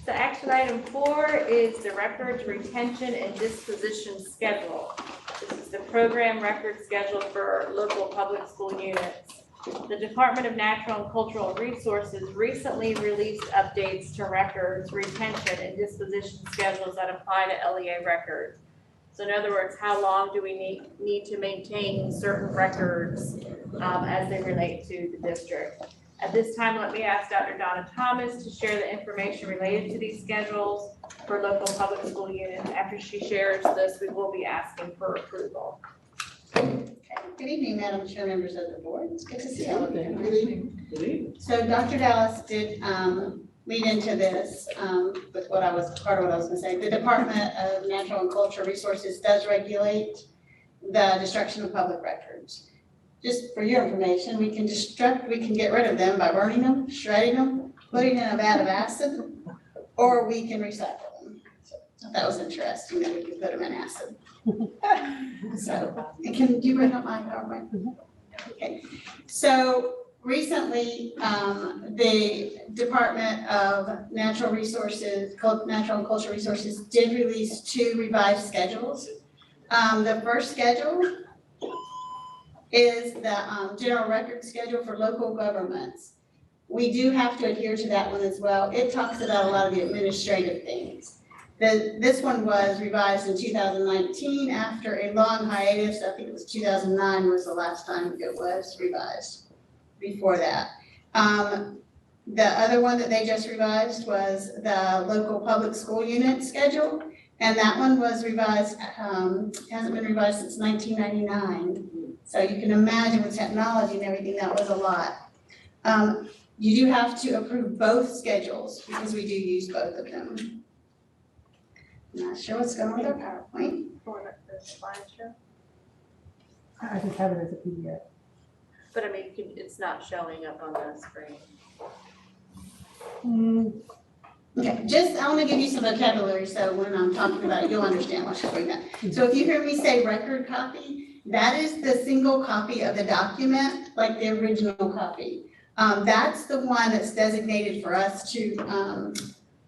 So action item 4 is the records retention and disposition schedule. This is the program record schedule for local public school units. The Department of Natural and Cultural Resources recently released updates to records retention and disposition schedules that apply to LEA records. So in other words, how long do we need to maintain certain records as they relate to the district? At this time, let me ask Dr. Donna Thomas to share the information related to these schedules for local public school units. After she shares this, we will be asking for approval. Good evening, Madam Chair, members of the board. It's good to see all of you. Good evening. So Dr. Dallas did lead into this with what I was, part of what I was gonna say. The Department of Natural and Cultural Resources does regulate the destruction of public records. Just for your information, we can get rid of them by burning them, shredding them, putting in a vat of acid, or we can recycle them. So that was interesting that we could put them in acid. So, and can you bring up my PowerPoint? Okay, so recently, the Department of Natural Resources, Natural and Cultural Resources did release 2 revised schedules. The first schedule is the general record schedule for local governments. We do have to adhere to that one as well. It talks about a lot of the administrative things. This one was revised in 2019 after a long hiatus. I think it was 2009 was the last time it was revised. Before that. The other one that they just revised was the local public school unit schedule. And that one was revised, hasn't been revised since 1999. So you can imagine with technology and everything, that was a lot. You do have to approve both schedules because we do use both of them. I'm not sure what's going on with our PowerPoint. I just have it as a PDF. But I mean, it's not showing up on the screen. Okay, I want to give you some vocabulary so when I'm talking about it, you'll understand what she's doing that. So if you hear me say record copy, that is the single copy of the document, like the original copy. That's the one that's designated for us to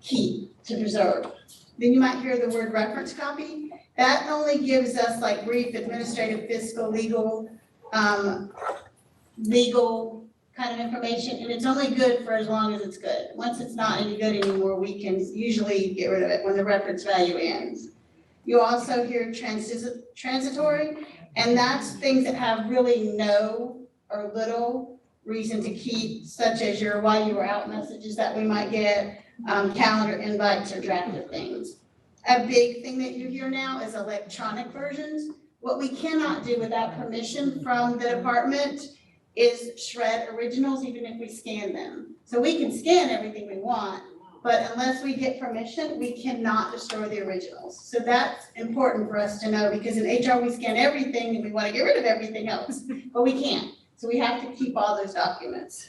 keep, to preserve. Then you might hear the word reference copy. That only gives us like brief administrative, fiscal, legal kind of information, and it's only good for as long as it's good. Once it's not any good anymore, we can usually get rid of it when the reference value ends. You also hear transitory, and that's things that have really no or little reason to keep, such as your while you were out messages that we might get, calendar invites or drafted things. A big thing that you hear now is electronic versions. What we cannot do without permission from the department is shred originals, even if we scan them. So we can scan everything we want, but unless we get permission, we cannot destroy the originals. So that's important for us to know, because in HR, we scan everything and we want to get rid of everything else, but we can't. So we have to keep all those documents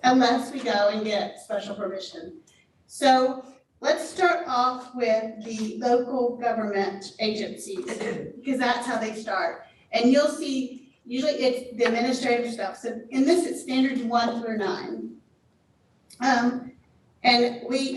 unless we go and get special permission. So let's start off with the local government agencies, because that's how they start. And you'll see, usually it's the administrative stuff. So in this, it's standards 1 through 9. And we,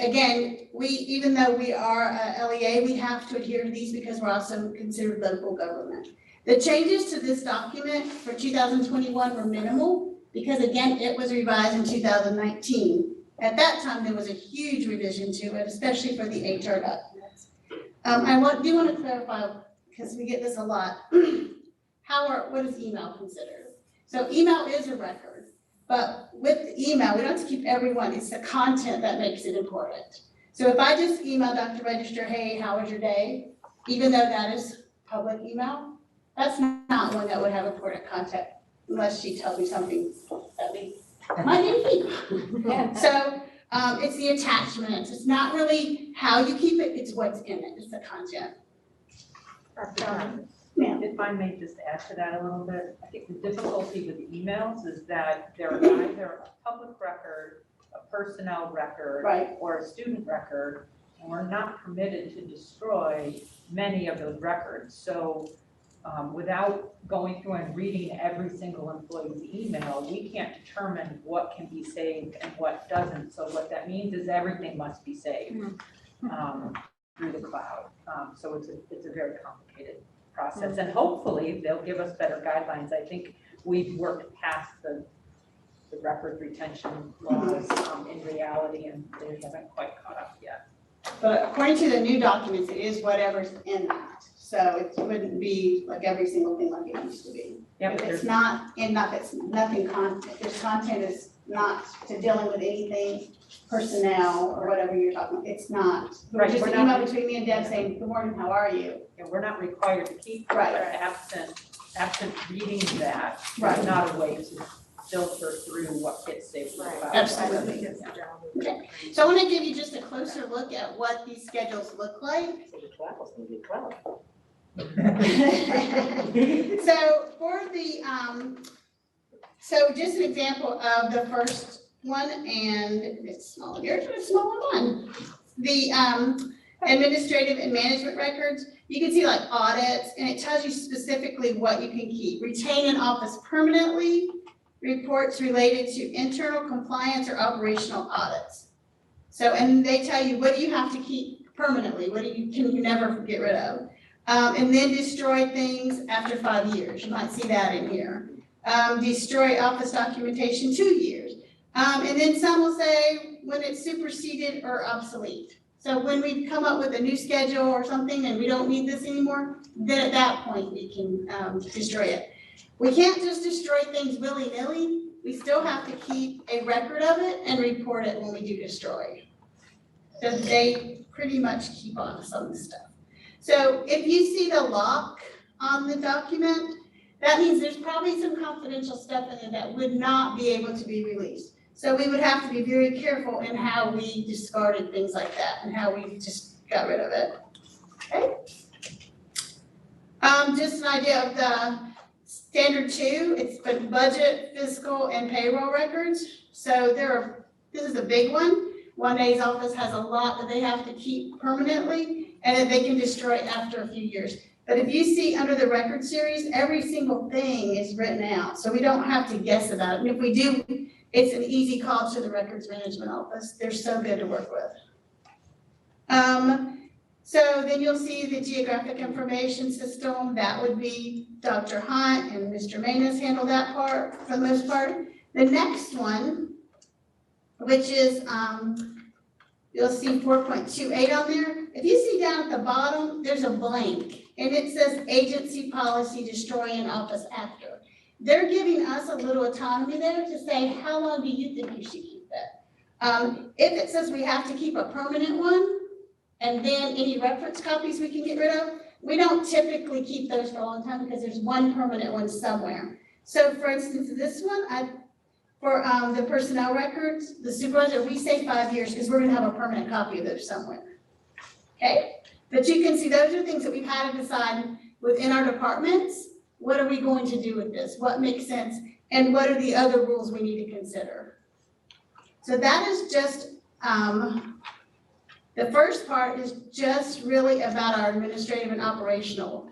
even though we are LEA, we have to adhere to these because we're also considered local government. The changes to this document for 2021 were minimal because again, it was revised in 2019. At that time, there was a huge revision to it, especially for the HR documents. Do want to clarify, because we get this a lot, what is email considered? So email is a record, but with email, we don't have to keep everyone, it's the content that makes it important. So if I just email Dr. Register, hey, how was your day? Even though that is public email, that's not one that would have important content unless she tells me something that we might need to keep. So it's the attachments. It's not really how you keep it, it's what's in it, it's the content. If I may just add to that a little bit, I think the difficulty with emails is that they're either a public record, a personnel record, Right. or a student record, and we're not permitted to destroy many of those records. So without going through and reading every single employee's email, we can't determine what can be saved and what doesn't. So what that means is everything must be saved through the cloud. So it's a very complicated process, and hopefully they'll give us better guidelines. I think we've worked past the record retention laws in reality, and they haven't quite caught up yet. But according to the new documents, it is whatever's in that. So it wouldn't be like every single thing like it used to be. Yeah, If but it's there's not enough, it's nothing content, if there's content is not to dealing with anything personnel or whatever you're talking about, it's not. Right, Just we're an email not- between me and Deb saying, good morning, how are you? and we're not required to keep Right. absent reading that. Right. There's not a way to filter through what gets saved. Absolutely. Yeah. Okay, so I want to give you just a closer look at what these schedules look like. So for the, so just an example of the first one, and it's small, yours is a smaller one. The administrative and management records, you can see like audits, and it tells you specifically what you can keep. Retain an office permanently, reports related to internal compliance or operational audits. So, and they tell you what do you have to keep permanently, what can you never get rid of. And then destroy things after 5 years. You might see that in here. Destroy office documentation 2 years. And then some will say when it's superseded or obsolete. So when we come up with a new schedule or something and we don't need this anymore, then at that point we can destroy it. We can't just destroy things willy-nilly. We still have to keep a record of it and report it when we do destroy. So they pretty much keep on some stuff. So if you see the lock on the document, that means there's probably some confidential stuff in it that would not be able to be released. So we would have to be very careful in how we discarded things like that and how we just got rid of it. Okay? Just an idea of the standard 2, it's been budget, fiscal, and payroll records. So this is a big one. 1A's office has a lot that they have to keep permanently and that they can destroy after a few years. But if you see under the record series, every single thing is written out. So we don't have to guess about it. And if we do, it's an easy call to the records management office. They're so good to work with. So then you'll see the geographic information system. That would be Dr. Hunt and Mr. Manus handle that part for the most part. The next one, which is, you'll see 4.28 on there. If you see down at the bottom, there's a blank and it says agency policy destroy an office after. They're giving us a little autonomy there to say, how long do you think you should keep that? If it says we have to keep a permanent one, and then any reference copies we can get rid of, we don't typically keep those for a long time because there's one permanent one somewhere. So for instance, this one, for the personnel records, the supervisor, we say 5 years because we're gonna have a permanent copy of those somewhere. Okay? But you can see those are things that we've had to decide within our departments. What are we going to do with this? What makes sense? And what are the other rules we need to consider? So that is just, the first part is just really about our administrative and operational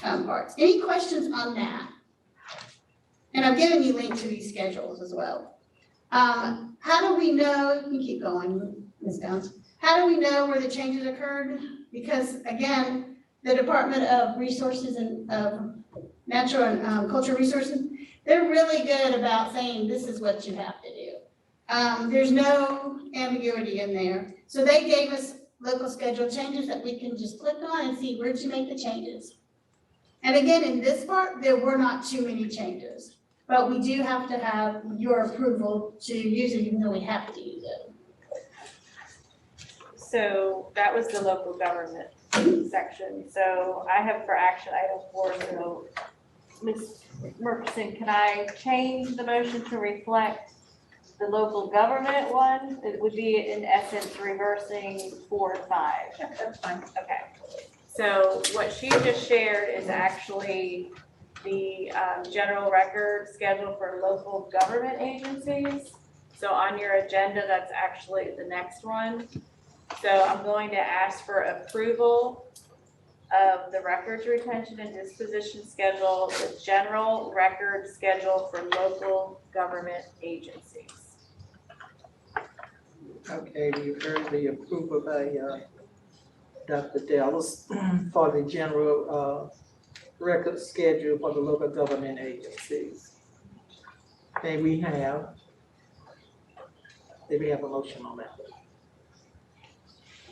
parts. Any questions on that? And I've given you links to these schedules as well. How do we know, you can keep going, Ms. Downs. How do we know where the changes occurred? Because again, the Department of Resources and Natural and Cultural Resources, they're really good about saying this is what you have to do. There's no ambiguity in there. So they gave us local schedule changes that we can just click on and see where'd you make the changes. And again, in this part, there were not too many changes, but we do have to have your approval to use it, even though we have to use it. So that was the local government section. So I have for action item 4, so Ms. Murchison, can I change the motion to reflect the local government one? It would be in essence reversing 4 and 5. That's fine. Okay. So what she just shared is actually the general record schedule for local government agencies. So on your agenda, that's actually the next one. So I'm going to ask for approval of the records retention and disposition schedule, the general record schedule for local government agencies. Okay, you've heard the approval by Dr. Dallas for the general record schedule for the local government agencies. May we have a motion on that?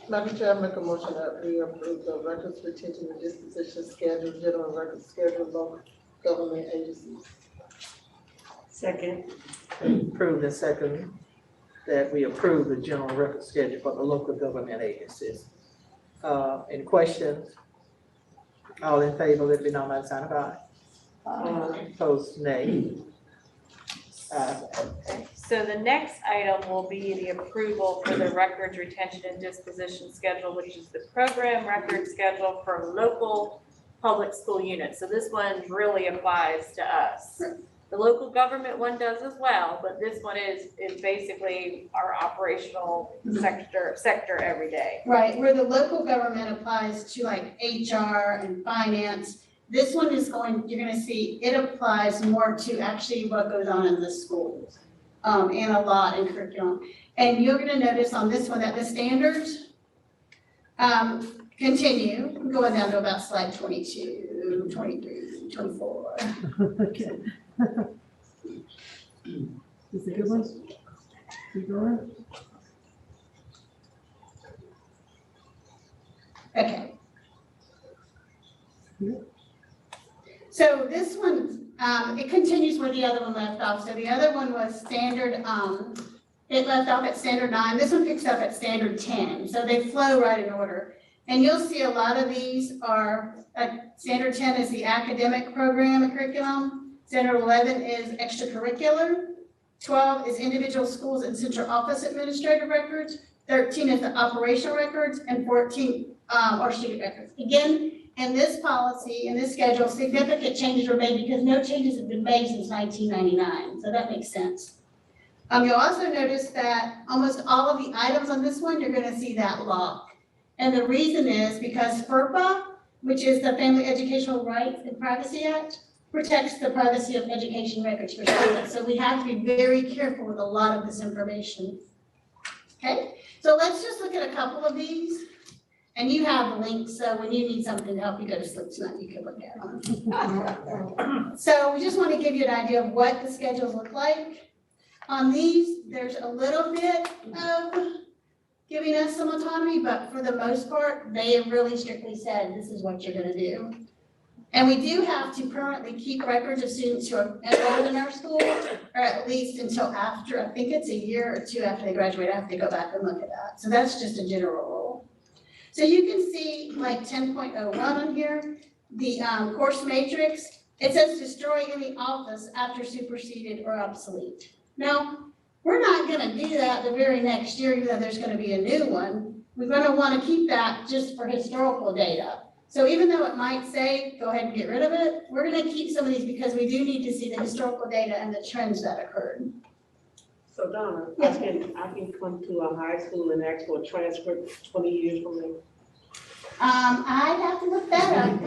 Madam Chair, I make a motion that we approve the records retention and disposition schedule, general record schedule, local government agencies. Second. Approve the second, that we approve the general record schedule for the local government agencies. Any questions? All in favor, let it be known by the sign of aye. Opposed, nay. Okay. So the next item will be the approval for the records retention and disposition schedule, which is the program record schedule for local public school units. So this one really applies to us. The local government one does as well, but this one is basically our operational sector every day. Right, where the local government applies to like HR and finance, this one is you're gonna see, it applies more to actually what goes on in the schools, and a lot in curriculum. And you're gonna notice on this one that the standards, continue, going down to about slide 22, 23, 24. Okay. Is it a good one? You going? Okay. So this one, it continues where the other one left off. So the other one was standard, it left off at standard 9. This one picks up at standard 10. So they flow right in order. And you'll see a lot of these are, standard 10 is the academic program and curriculum. Standard 11 is extracurricular. 12 is individual schools and central office administrative records. 13 is the operational records, and 14 are student records. Again, in this policy, in this schedule, significant changes were made because no changes have been made since 1999. So that makes sense. You'll also notice that almost all of the items on this one, you're going to see that lock. And the reason is because FERPA, which is the Family Educational Rights and Privacy Act, protects the privacy of education records for students. So we have to be very careful with a lot of this information. Okay, so let's just look at a couple of these. And you have the links, so when you need something to help you go to sleep tonight, you can look at them. So we just want to give you an idea of what the schedules look like. On these, there's a little bit of giving us some autonomy, but for the most part, they have really strictly said, this is what you're going to do. And we do have to permanently keep records of students who are enrolled in our school, or at least until after, I think it's a year or two after they graduate, I have to go back and look at that. So that's just a general rule. So you can see like 10.01 on here, the course matrix, it says destroy any office after superseded or obsolete. Now, we're not gonna do that the very next year, even though there's gonna be a new one. We're gonna wanna keep that just for historical data. So even though it might say, go ahead and get rid of it, we're gonna keep some of these because we do need to see the historical data and the trends that occurred. So Donna, Yes. I can come to a high school and ask for a transcript 20 years from now. I'd have to look that up.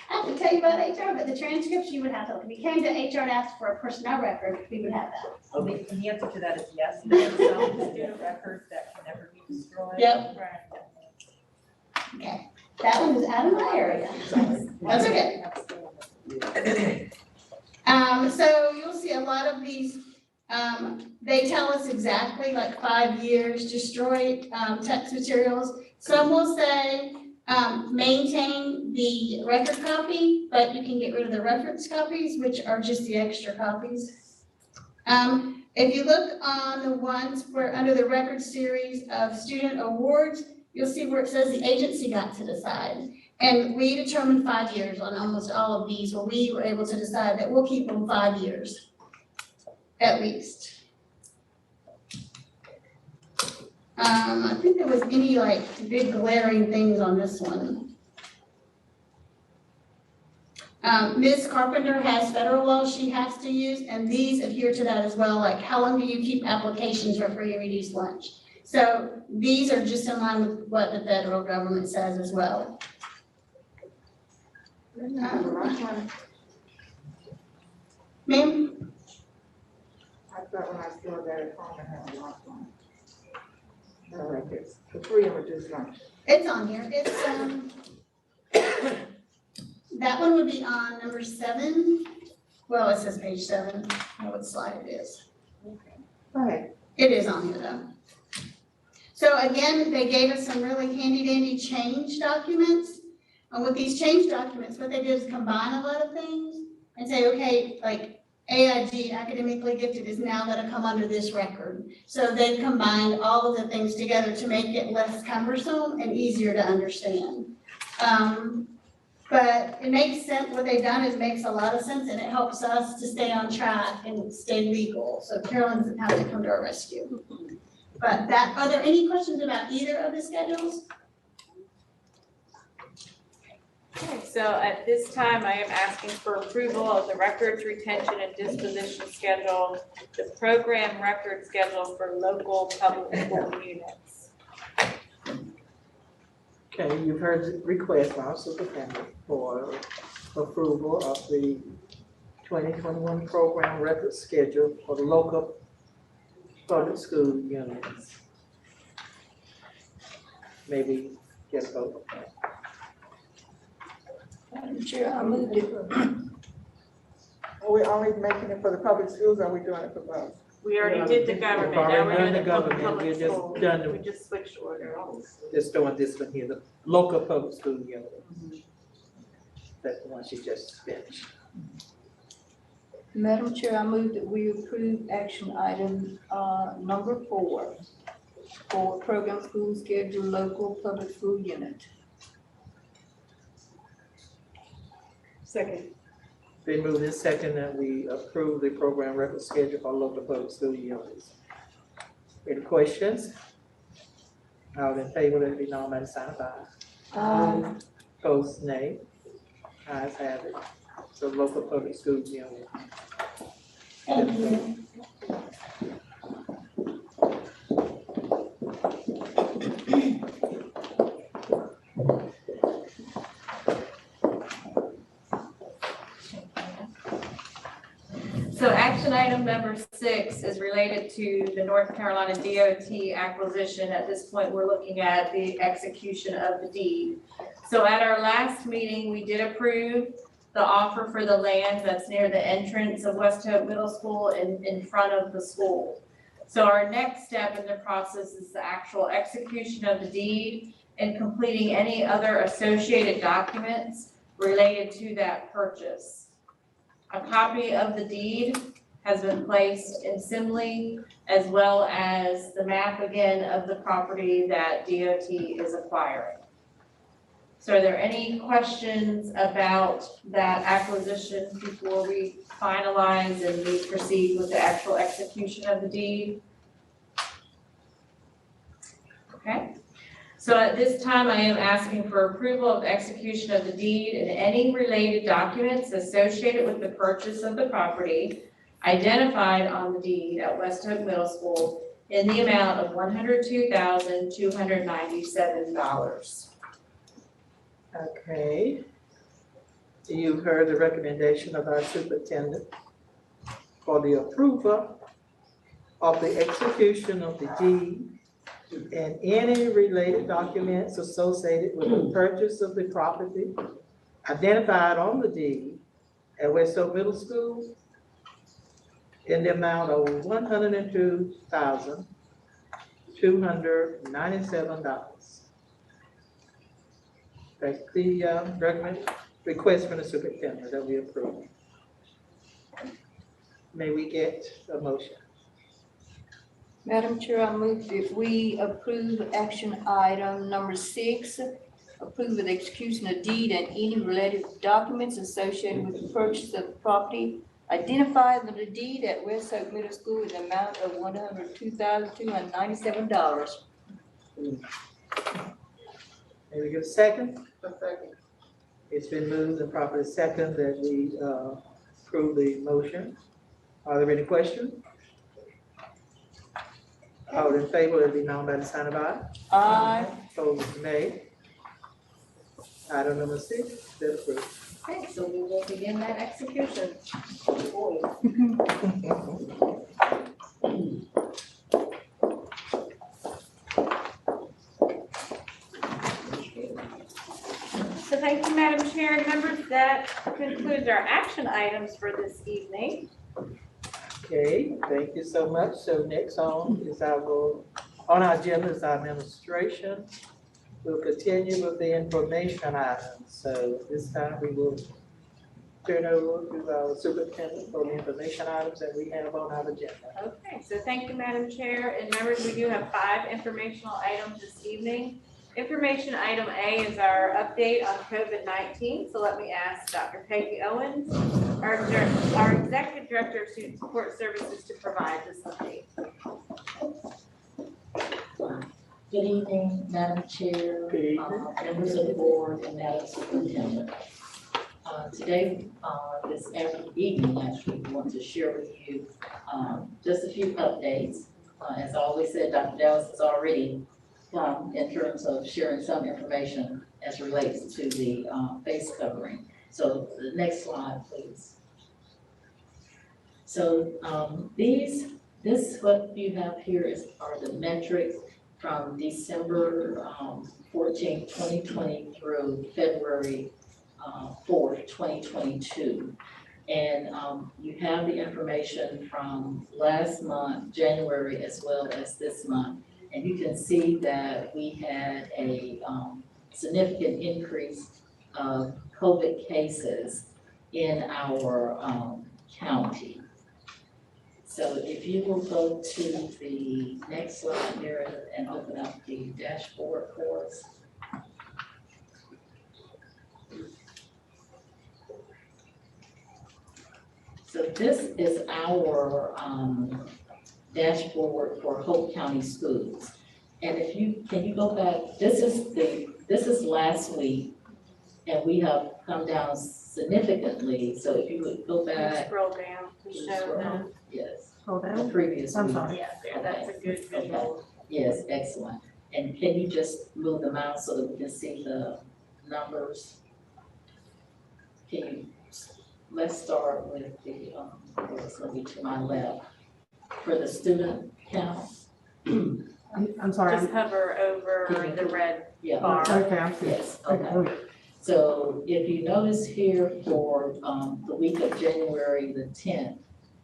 I have to tell you about HR, but the transcripts you would have to look. If you came to HR and asked for a personnel record, we would have that. Okay, and the answer to that is yes. There are some student records that can never be destroyed. Yep. Right. Okay. That one is out of my area. That's okay. So you'll see a lot of these, they tell us exactly like 5 years, destroy, text materials. Some will say, maintain the record copy, but you can get rid of the reference copies, which are just the extra copies. If you look on the ones where under the record series of student awards, you'll see where it says the agency got to decide. And we determined 5 years on almost all of these, where we were able to decide that we'll keep them 5 years, at least. I think there was any like big glaring things on this one. Ms. Carpenter has federal laws she has to use, and these adhere to that as well, like how long do you keep applications for free and reduced lunch? So these are just in line with what the federal government says as well. Ma'am? I thought when I saw that at home, I had a lot on. No records, the free and reduced lunch. It's on here, it's, that one would be on number 7. Well, it says page 7, I don't know what slide it is. Go ahead. It is on here though. So again, they gave us some really handy dandy change documents. And with these change documents, what they did is combine a lot of things and say, okay, like AIG, academically gifted, is now gonna come under this record. So they combined all of the things together to make it less cumbersome and easier to understand. But it makes sense, what they've done is makes a lot of sense, and it helps us to stay on track and stay legal. So Carolyn doesn't have to come to our rescue. But that, are there any questions about either of the schedules? Okay, so at this time, I am asking for approval of the records retention and disposition schedule, the program record schedule for local public school units. Okay, you've heard the request from our superintendent for approval of the 2021 program record schedule for the local public school units. Maybe get a vote. Madam Chair, I moved it. Are we only making it for the public schools, or are we doing it for both? We already did the government, now we're doing the public We school. just done We just switched order. just doing this one here, the local public school units. That's the one she just finished. Madam Chair, I move that we approve action item, number 4 for program school schedule local public school unit. Second. They moved in second that we approve the program record schedule for local public school units. Any questions? All in favor, let it be known by the sign of aye. Opposed, nay. Ayes have it. So local public school unit. Thank you. So action item number 6 is related to the North Carolina DOT acquisition. At this point, we're looking at the execution of the deed. So at our last meeting, we did approve the offer for the land that's near the entrance of West Hope Middle School in front of the school. So our next step in the process is the actual execution of the deed and completing any other associated documents related to that purchase. A copy of the deed has been placed in Simley, as well as the map again of the property that DOT is acquiring. So are there any questions about that acquisition before we finalize and we proceed with the actual execution of the deed? Okay. So at this time, I am asking for approval of execution of the deed and any related documents associated with the purchase of the property identified on the deed at West Hook Middle School in the amount of $102,297. Okay. You've heard the recommendation of our superintendent for the approval of the execution of the deed and any related documents associated with the purchase of the property identified on the deed at West Oak Middle School in the amount of $102,297. That's the request from the superintendent that we approve. May we get a motion? Madam Chair, I move that we approve action item number 6, approve the execution of deed and any related documents associated with the purchase of the property identified on the deed at West Oak Middle School in the amount of $102,297. May we get a second? A second. It's been moved and properly second that we approve the motion. Are there any questions? All in favor, let it be known by the sign of aye. Aye. Opposed, nay. Item number 6, been approved. Okay, so we will begin that execution. So thank you, Madam Chair and members. That concludes our action items for this evening. Okay, thank you so much. So next on our agenda is our administration. We'll continue with the information items. So this time we will turn over to our superintendent for the information items that we have on our agenda. Okay, so thank you, Madam Chair and members. We do have 5 informational items this evening. Information item A is our update on COVID-19. So let me ask Dr. Peggy Owens, our Executive Director of Student Support Services, to provide this update. Good evening, Madam Chair, members of the board, and Madam Superintendent. Today, this evening, actually, we want to share with you just a few updates. As I always said, Dr. Dallas has already come in terms of sharing some information as relates to the face covering. So the next slide, please. So this what you have here are the metrics from December 14, 2020 through February 4th, 2022. And you have the information from last month, January, as well as this month. And you can see that we had a significant increase of COVID cases in our county. So if you will go to the next slide here and open up the dashboard for us. So this is our dashboard for Hope County schools. And if you, can you go back, this is last week, and we have come down significantly. So if you would go back. Scroll down to show them. Yes. Hold The on. previous I'm week. sorry. Yeah, there, that's a good visual. Yes, excellent. And can you just move them out so that we can see the numbers? Can you, let's start with the, it's gonna be to my left. For the student count. I'm sorry. Just hover over the red Yeah. bar. Okay, I'm sorry. Yes, okay. So if you notice here for the week of January the 10th,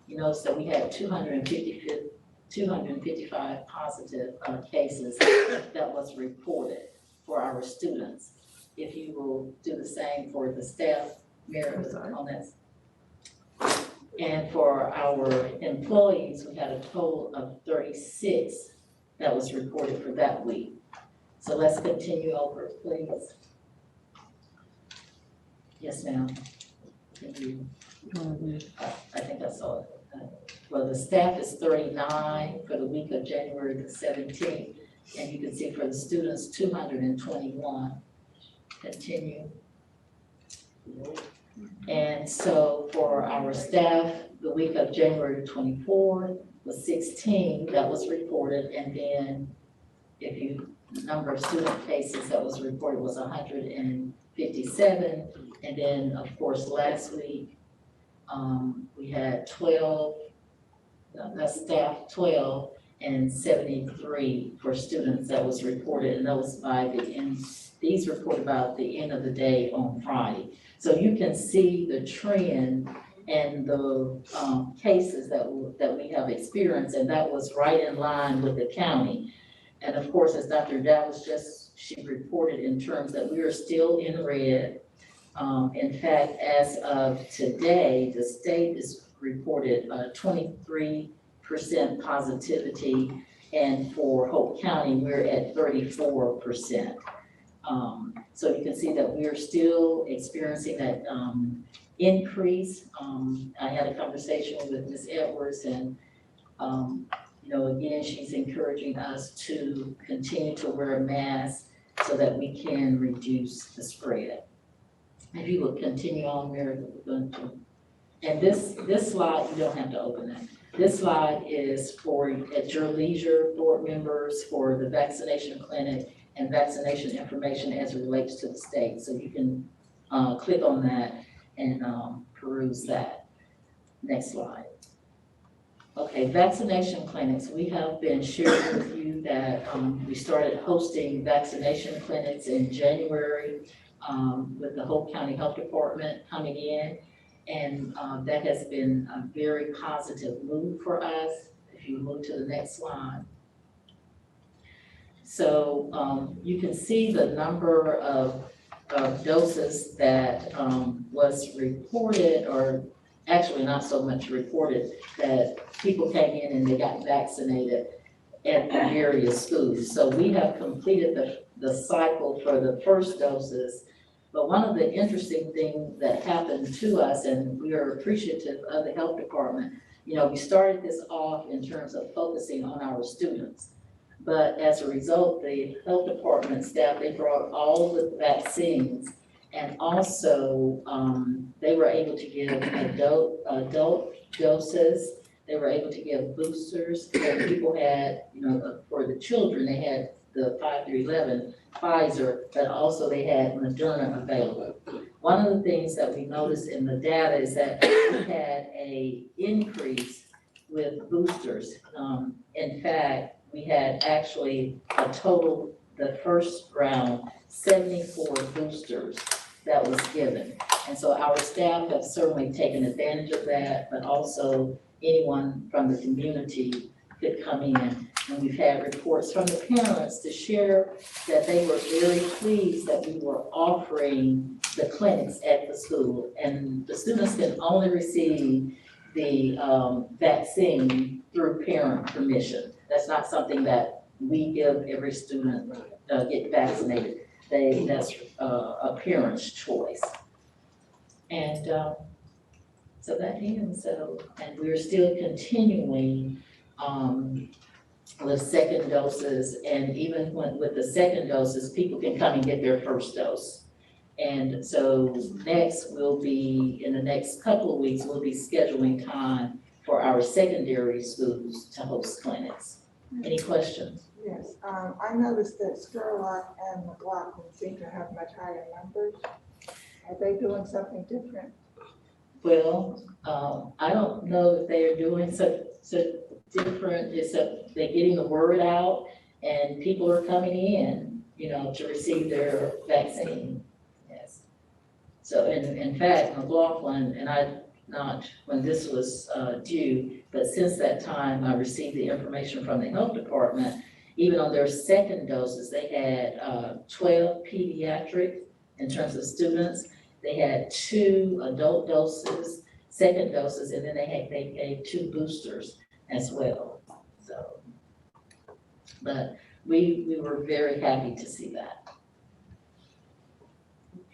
you notice that we had 255 positive cases that was reported for our students. If you will do the same for the staff, Mary, on that. And for our employees, we had a total of 36 that was reported for that week. So let's continue over, please. Yes, ma'am. Thank you. I think I saw it. Well, the staff is 39 for the week of January the 17th. And you can see for the students, 221. Continue. And so for our staff, the week of January 24th was 16 that was reported. And then if you, number of student cases that was reported was 157. And then, of course, last week, we had 12, that's staff 12, and 73 for students that was reported, and that was by the end, these reported by the end of the day on Friday. So you can see the trend and the cases that we have experienced, and that was right in line with the county. And of course, as Dr. Dallas she reported in terms that we are still in red. In fact, as of today, the state is reported 23% positivity, and for Hope County, we're at 34%. So you can see that we are still experiencing that increase. I had a conversation with Ms. Edwards, and you know, again, she's encouraging us to continue to wear a mask so that we can reduce the spread. If you would continue on, Mary, and this slide, you don't have to open that. This slide is for, at your leisure, board members, for the vaccination clinic and vaccination information as it relates to the state. So you can click on that and peruse that. Next slide. Okay, vaccination clinics. We have been sharing with you that we started hosting vaccination clinics in January with the Hope County Health Department coming in. And that has been a very positive move for us. If you move to the next slide. So you can see the number of doses that was reported, or actually not so much reported, that people came in and they got vaccinated at the various schools. So we have completed the cycle for the first doses. But one of the interesting things that happened to us, and we are appreciative of the health department, you know, we started this off in terms of focusing on our students. But as a result, the health department staff, they brought all the vaccines, and also they were able to give adult doses. They were able to give boosters. And people had, you know, for the children, they had the 5 through 11 Pfizer, but also they had Moderna available. One of the things that we noticed in the data is that we had an increase with boosters. In fact, we had actually a total, the first round, 74 boosters that was given. And so our staff have certainly taken advantage of that, but also anyone from the community could come in. And we've had reports from the parents to share that they were very pleased that we were offering the clinics at the school. And the students can only receive the vaccine through parent permission. That's not something that we give every student get vaccinated. That's a parent's choice. And so that ends. So, and we're still continuing with second doses, and even with the second doses, people can come and get their first dose. And so next we'll be, in the next couple of weeks, we'll be scheduling time for our secondary schools to host clinics. Any questions? Yes, I noticed that Skurlock and McLaughlin seem to have much higher numbers. Are they doing something different? Well, I don't know if they are doing so different, except they're getting the word out and people are coming in, you know, to receive their vaccine. Yes. So in fact, McLaughlin, and I, not when this was due, but since that time I received the information from the health department. Even on their second doses, they had 12 pediatric in terms of students. They had 2 adult doses, second doses, and then they gave 2 boosters as well. So, but we were very happy to see that.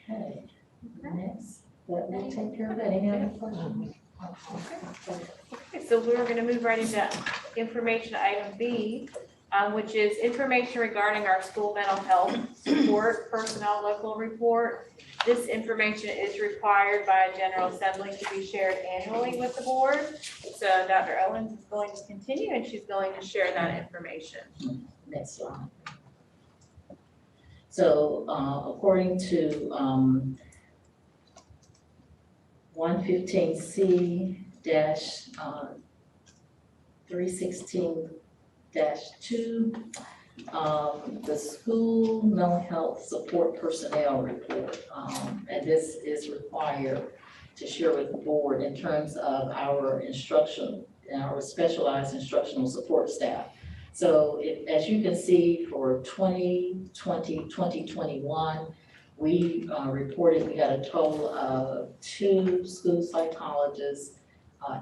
Okay, next, that will take care of that. Any other questions? Okay, so we're gonna move right into information item B, which is information regarding our school mental health support personnel local report. This information is required by a General Assembly to be shared annually with the board. So Dr. Owens is going to continue and she's going to share that information. Next slide. So according to 115C-316 2, the school mental health support personnel report. And this is required to share with the board in terms of our instruction, our specialized instructional support staff. So as you can see, for 2020, 2021, we reported we had a total of 2 school psychologists,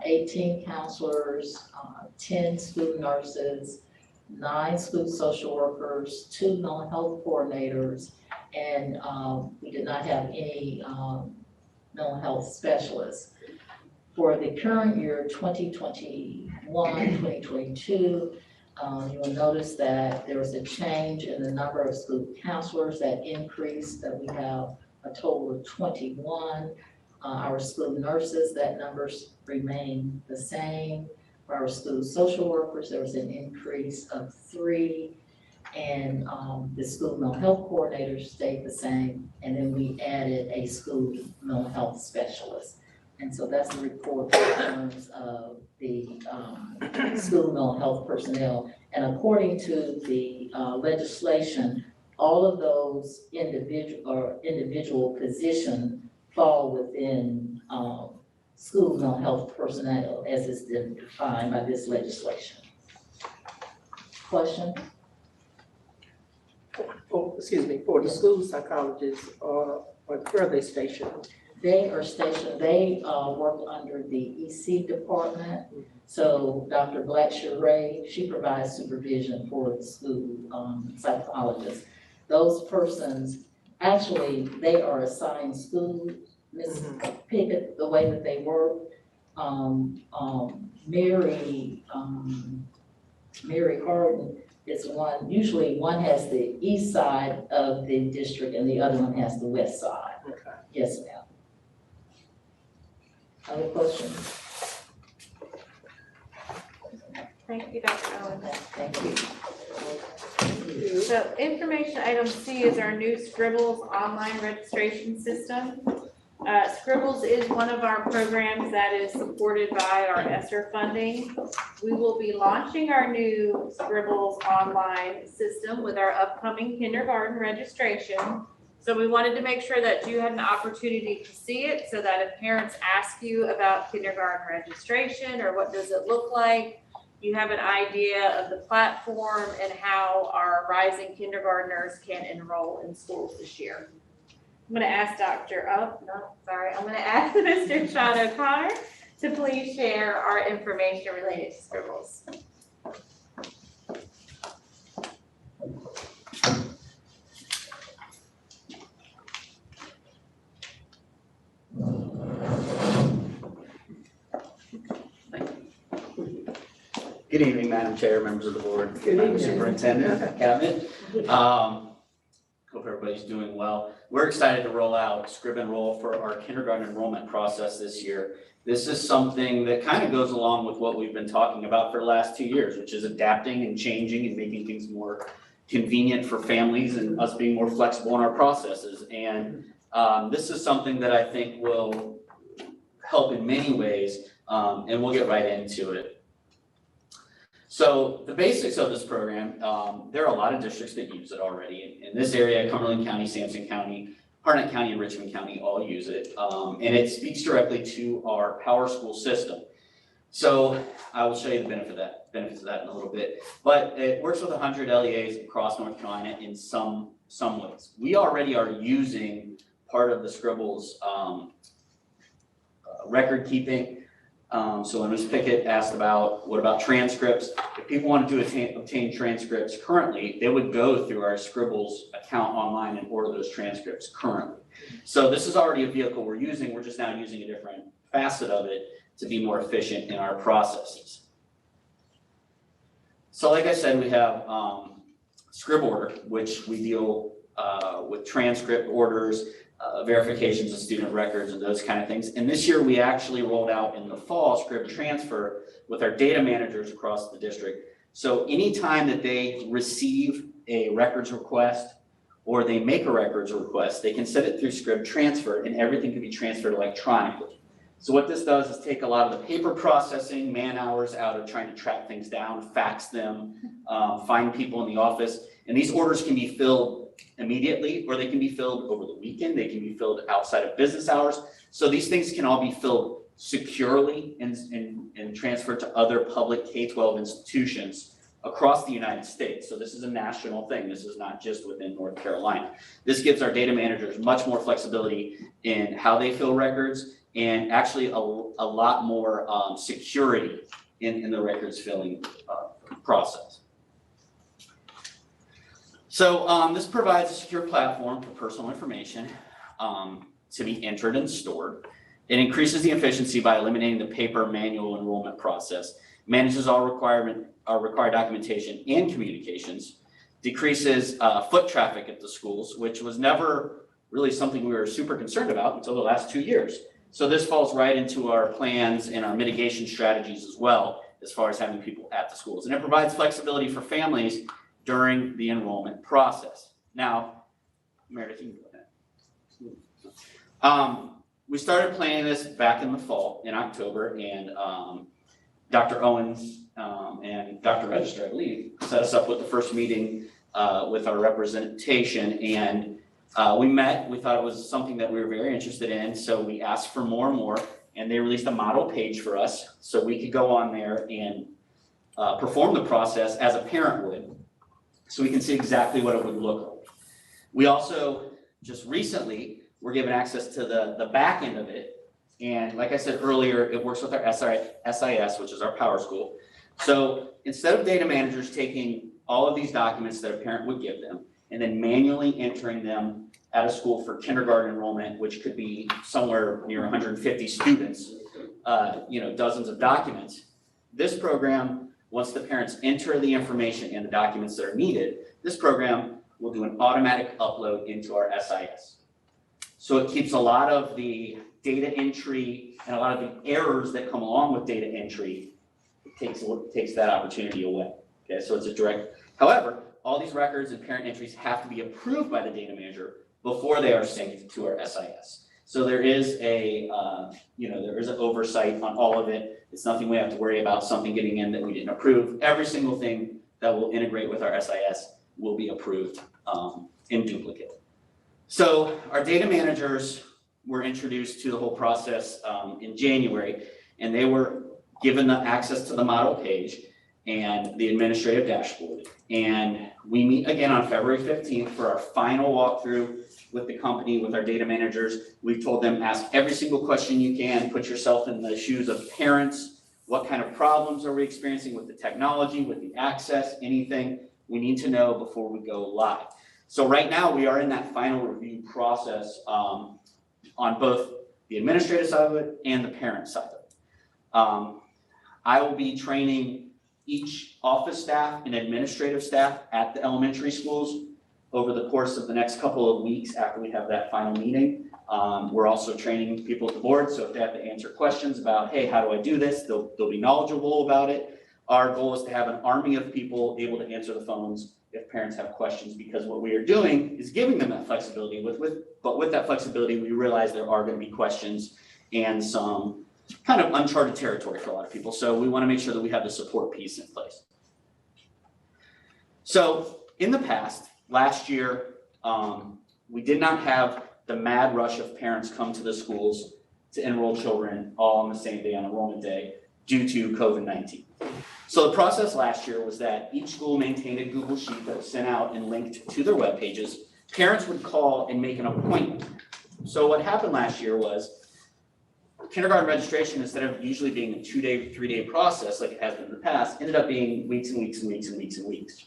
18 counselors, 10 school nurses, 9 school social workers, 2 mental health coordinators, and we did not have any mental health specialists. For the current year, 2021, 2022, you will notice that there was a change in the number of school counselors that increased, that we have a total of 21. Our school nurses, that numbers remain the same. For our school social workers, there was an increase of 3. And the school mental health coordinators stayed the same. And then we added a school mental health specialist. And so that's the report in terms of the school mental health personnel. And according to the legislation, all of those individual positions fall within school mental health personnel as is defined by this legislation. Question? For the school psychologists, where are they stationed? They are stationed, they work under the EC department. So Dr. Ray, she provides supervision for the school psychologists. Those persons, actually, they are assigned school, Ms. Pickett, the way that they work. Mary Harden is one, usually one has the east side of the district and the other one has the west side. Okay. Yes, ma'am. Other questions? Thank you, Dr. Owen. Thank you. So information item C is our new Scribbles online registration system. Scribbles is one of our programs that is supported by our ESSER funding. We will be launching our new Scribbles online system with our upcoming kindergarten registration. So we wanted to make sure that you had an opportunity to see it so that if parents ask you about kindergarten registration or what does it look like, you have an idea of the platform and how our rising kindergartners can enroll in schools this year. I'm going to ask I'm going to ask Mr. Sean O'Connor to please share our information related to Scribbles. Good evening, Madam Chair, members of the board, Good Madam evening. Superintendent, Cabinet. Hope everybody's doing well. We're excited to roll out Scrib Enroll for our kindergarten enrollment process this year. This is something that kind of goes along with what we've been talking about for the last 2 years, which is adapting and changing and making things more convenient for families and us being more flexible in our processes. And this is something that I think will help in many ways, and we'll get right into it. So the basics of this program, there are a lot of districts that use it already. In this area, Cumberland County, Sampson County, Harnett County, and Richmond County all use it. And it speaks directly to our Power School system. So I will show you the benefits of that in a little bit. But it works with 100 LEAs across North Carolina in some ways. We already are using part of the Scribbles record keeping. So when Ms. Pickett asked about what about transcripts, if people wanted to obtain transcripts currently, they would go through our Scribbles account online and order those transcripts currently. So this is already a vehicle we're using. We're just now using a different facet of it to be more efficient in our processes. So like I said, we have Scrib Order, which we deal with transcript orders, verifications of student records and those kind of things. And this year we actually rolled out in the fall Scrib Transfer with our data managers across the district. So anytime that they receive a records request or they make a records request, they can set it through Scrib Transfer and everything can be transferred electronically. So what this does is take a lot of the paper processing, man hours out of trying to track things down, fax them, find people in the office. And these orders can be filled immediately, or they can be filled over the weekend. They can be filled outside of business hours. So these things can all be filled securely and transferred to other public K-12 institutions across the United States. So this is a national thing. This is not just within North Carolina. This gives our data managers much more flexibility in how they fill records, and actually a lot more security in the records filling process. So this provides a secure platform for personal information to be entered and stored. It increases the efficiency by eliminating the paper manual enrollment process, manages all required documentation and communications, decreases foot traffic at the schools, which was never really something we were super concerned about until the last 2 years. So this falls right into our plans and our mitigation strategies as well, as far as having people at the schools. And it provides flexibility for families during the enrollment process. Now, Meredith, you can go ahead. We started planning this back in the fall, in October, and Dr. Owens and Dr. Register, I believe, set us up with the first meeting with our representation, and we met. We thought it was something that we were very interested in, so we asked for more and more, and they released a model page for us so we could go on there and perform the process as a parent would, so we can see exactly what it would look like. We also just recently were given access to the back end of it, and like I said earlier, it works with our SIS, which is our power school. So instead of data managers taking all of these documents that a parent would give them and then manually entering them at a school for kindergarten enrollment, which could be somewhere near 150 students, dozens of documents. This program, once the parents enter the information and the documents that are needed, this program will do an automatic upload into our SIS. So it keeps a lot of the data entry and a lot of the errors that come along with data entry. It takes that opportunity away. Okay, so it's a direct. However, all these records and parent entries have to be approved by the data manager before they are synced to our SIS. So there is an oversight on all of it. It's nothing we have to worry about something getting in that we didn't approve. Every single thing that will integrate with our SIS will be approved in duplicate. So our data managers were introduced to the whole process in January, and they were given the access to the model page and the administrative dashboard. And we meet again on February 15th for our final walkthrough with the company, with our data managers. We've told them, ask every single question you can, put yourself in the shoes of parents. What kind of problems are we experiencing with the technology, with the access, anything we need to know before we go live. So right now we are in that final review process on both the administrative side of it and the parent side of it. I will be training each office staff and administrative staff at the elementary schools over the course of the next couple of weeks after we have that final meeting. We're also training people at the board, so if they have to answer questions about, hey, how do I do this, they'll be knowledgeable about it. Our goal is to have an army of people able to answer the phones if parents have questions, because what we are doing is giving them that flexibility. But with that flexibility, we realize there are going to be questions and some kind of uncharted territory for a lot of people. So we want to make sure that we have the support piece in place. So in the past, last year, we did not have the mad rush of parents come to the schools to enroll children all on the same day on enrollment day due to COVID-19. So the process last year was that each school maintained a Google Sheet that was sent out and linked to their web pages. Parents would call and make an appointment. So what happened last year was kindergarten registration, instead of usually being a 2-day, 3-day process like it has been in the past, ended up being weeks and weeks and weeks and weeks and weeks.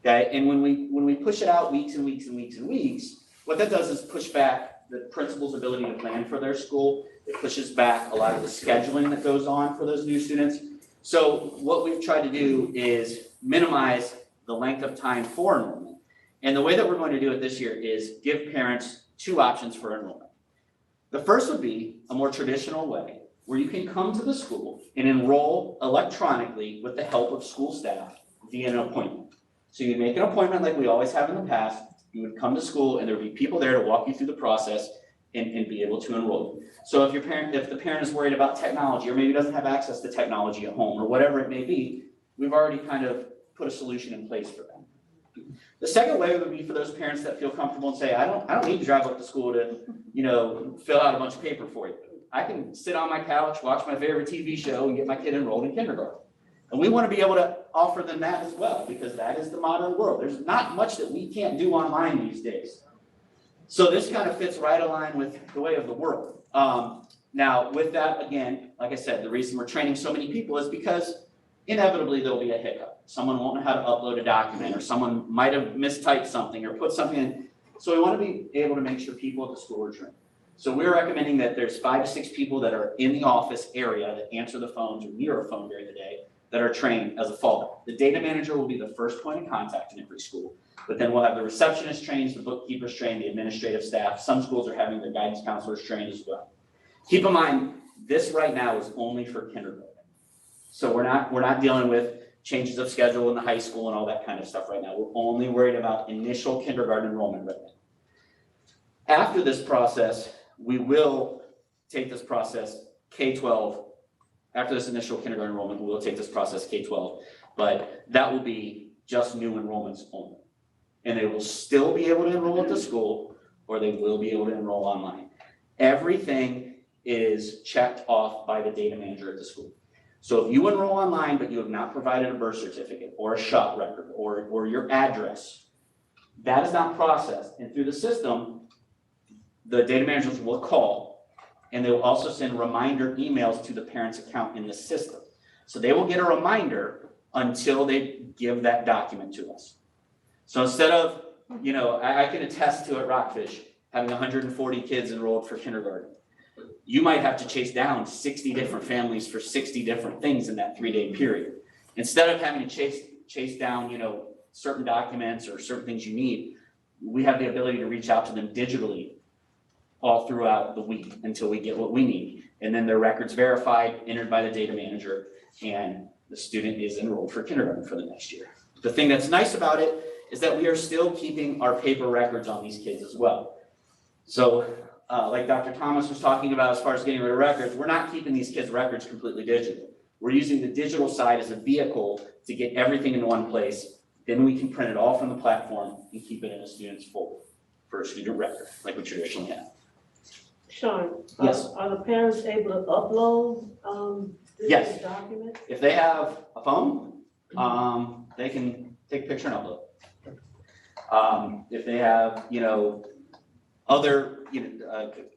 Okay, and when we push it out weeks and weeks and weeks and weeks, what that does is push back the principal's ability to plan for their school. It pushes back a lot of the scheduling that goes on for those new students. So what we've tried to do is minimize the length of time for enrollment. And the way that we're going to do it this year is give parents 2 options for enrollment. The first would be a more traditional way where you can come to the school and enroll electronically with the help of school staff via an appointment. So you'd make an appointment like we always have in the past. You would come to school and there would be people there to walk you through the process. and be able to enroll. So if the parent is worried about technology, or maybe doesn't have access to technology at home, or whatever it may be, we've already kind of put a solution in place for them. The second way would be for those parents that feel comfortable and say, I don't need to drive up to school to, fill out a bunch of paper for you. I can sit on my couch, watch my favorite TV show, and get my kid enrolled in kindergarten. And we want to be able to offer them that as well, because that is the modern world. There's not much that we can't do online these days. So this kind of fits right aligned with the way of the world. Now, with that, again, like I said, the reason we're training so many people is because inevitably there'll be a hiccup. Someone won't know how to upload a document, or someone might have mistyped something or put something in. So we want to be able to make sure people at the school are trained. So we're recommending that there's 5 to 6 people that are in the office area that answer the phones or near a phone during the day that are trained as a fallback. The data manager will be the first point of contact in every school, but then we'll have the receptionist trained, the bookkeepers trained, the administrative staff. Some schools are having their guidance counselors trained as well. Keep in mind, this right now is only for kindergarten. So we're not dealing with changes of schedule in the high school and all that kind of stuff right now. We're only worried about initial kindergarten enrollment right now. After this process, we will take this process K-12. After this initial kindergarten enrollment, we will take this process K-12, but that will be just new enrollments only. And they will still be able to enroll at the school, or they will be able to enroll online. Everything is checked off by the data manager at the school. So if you enroll online, but you have not provided a birth certificate or a shot record or your address, that is not processed. And through the system, the data managers will call, and they will also send reminder emails to the parent's account in the system. So they will get a reminder until they give that document to us. So instead of, I can attest to at Rockfish having 140 kids enrolled for kindergarten. You might have to chase down 60 different families for 60 different things in that 3-day period. Instead of having to chase down, certain documents or certain things you need, we have the ability to reach out to them digitally all throughout the week until we get what we need. And then their record's verified, entered by the data manager, and the student is enrolled for kindergarten for the next year. The thing that's nice about it is that we are still keeping our paper records on these kids as well. So like Dr. Thomas was talking about as far as getting rid of records, we're not keeping these kids' records completely digital. We're using the digital side as a vehicle to get everything in one place. Then we can print it all from the platform and keep it in a student's folder for a student record, like we traditionally have. Sean, Yes. Are the parents able to upload Yes. documents? If they have a phone, they can take a picture and upload. If they have, other,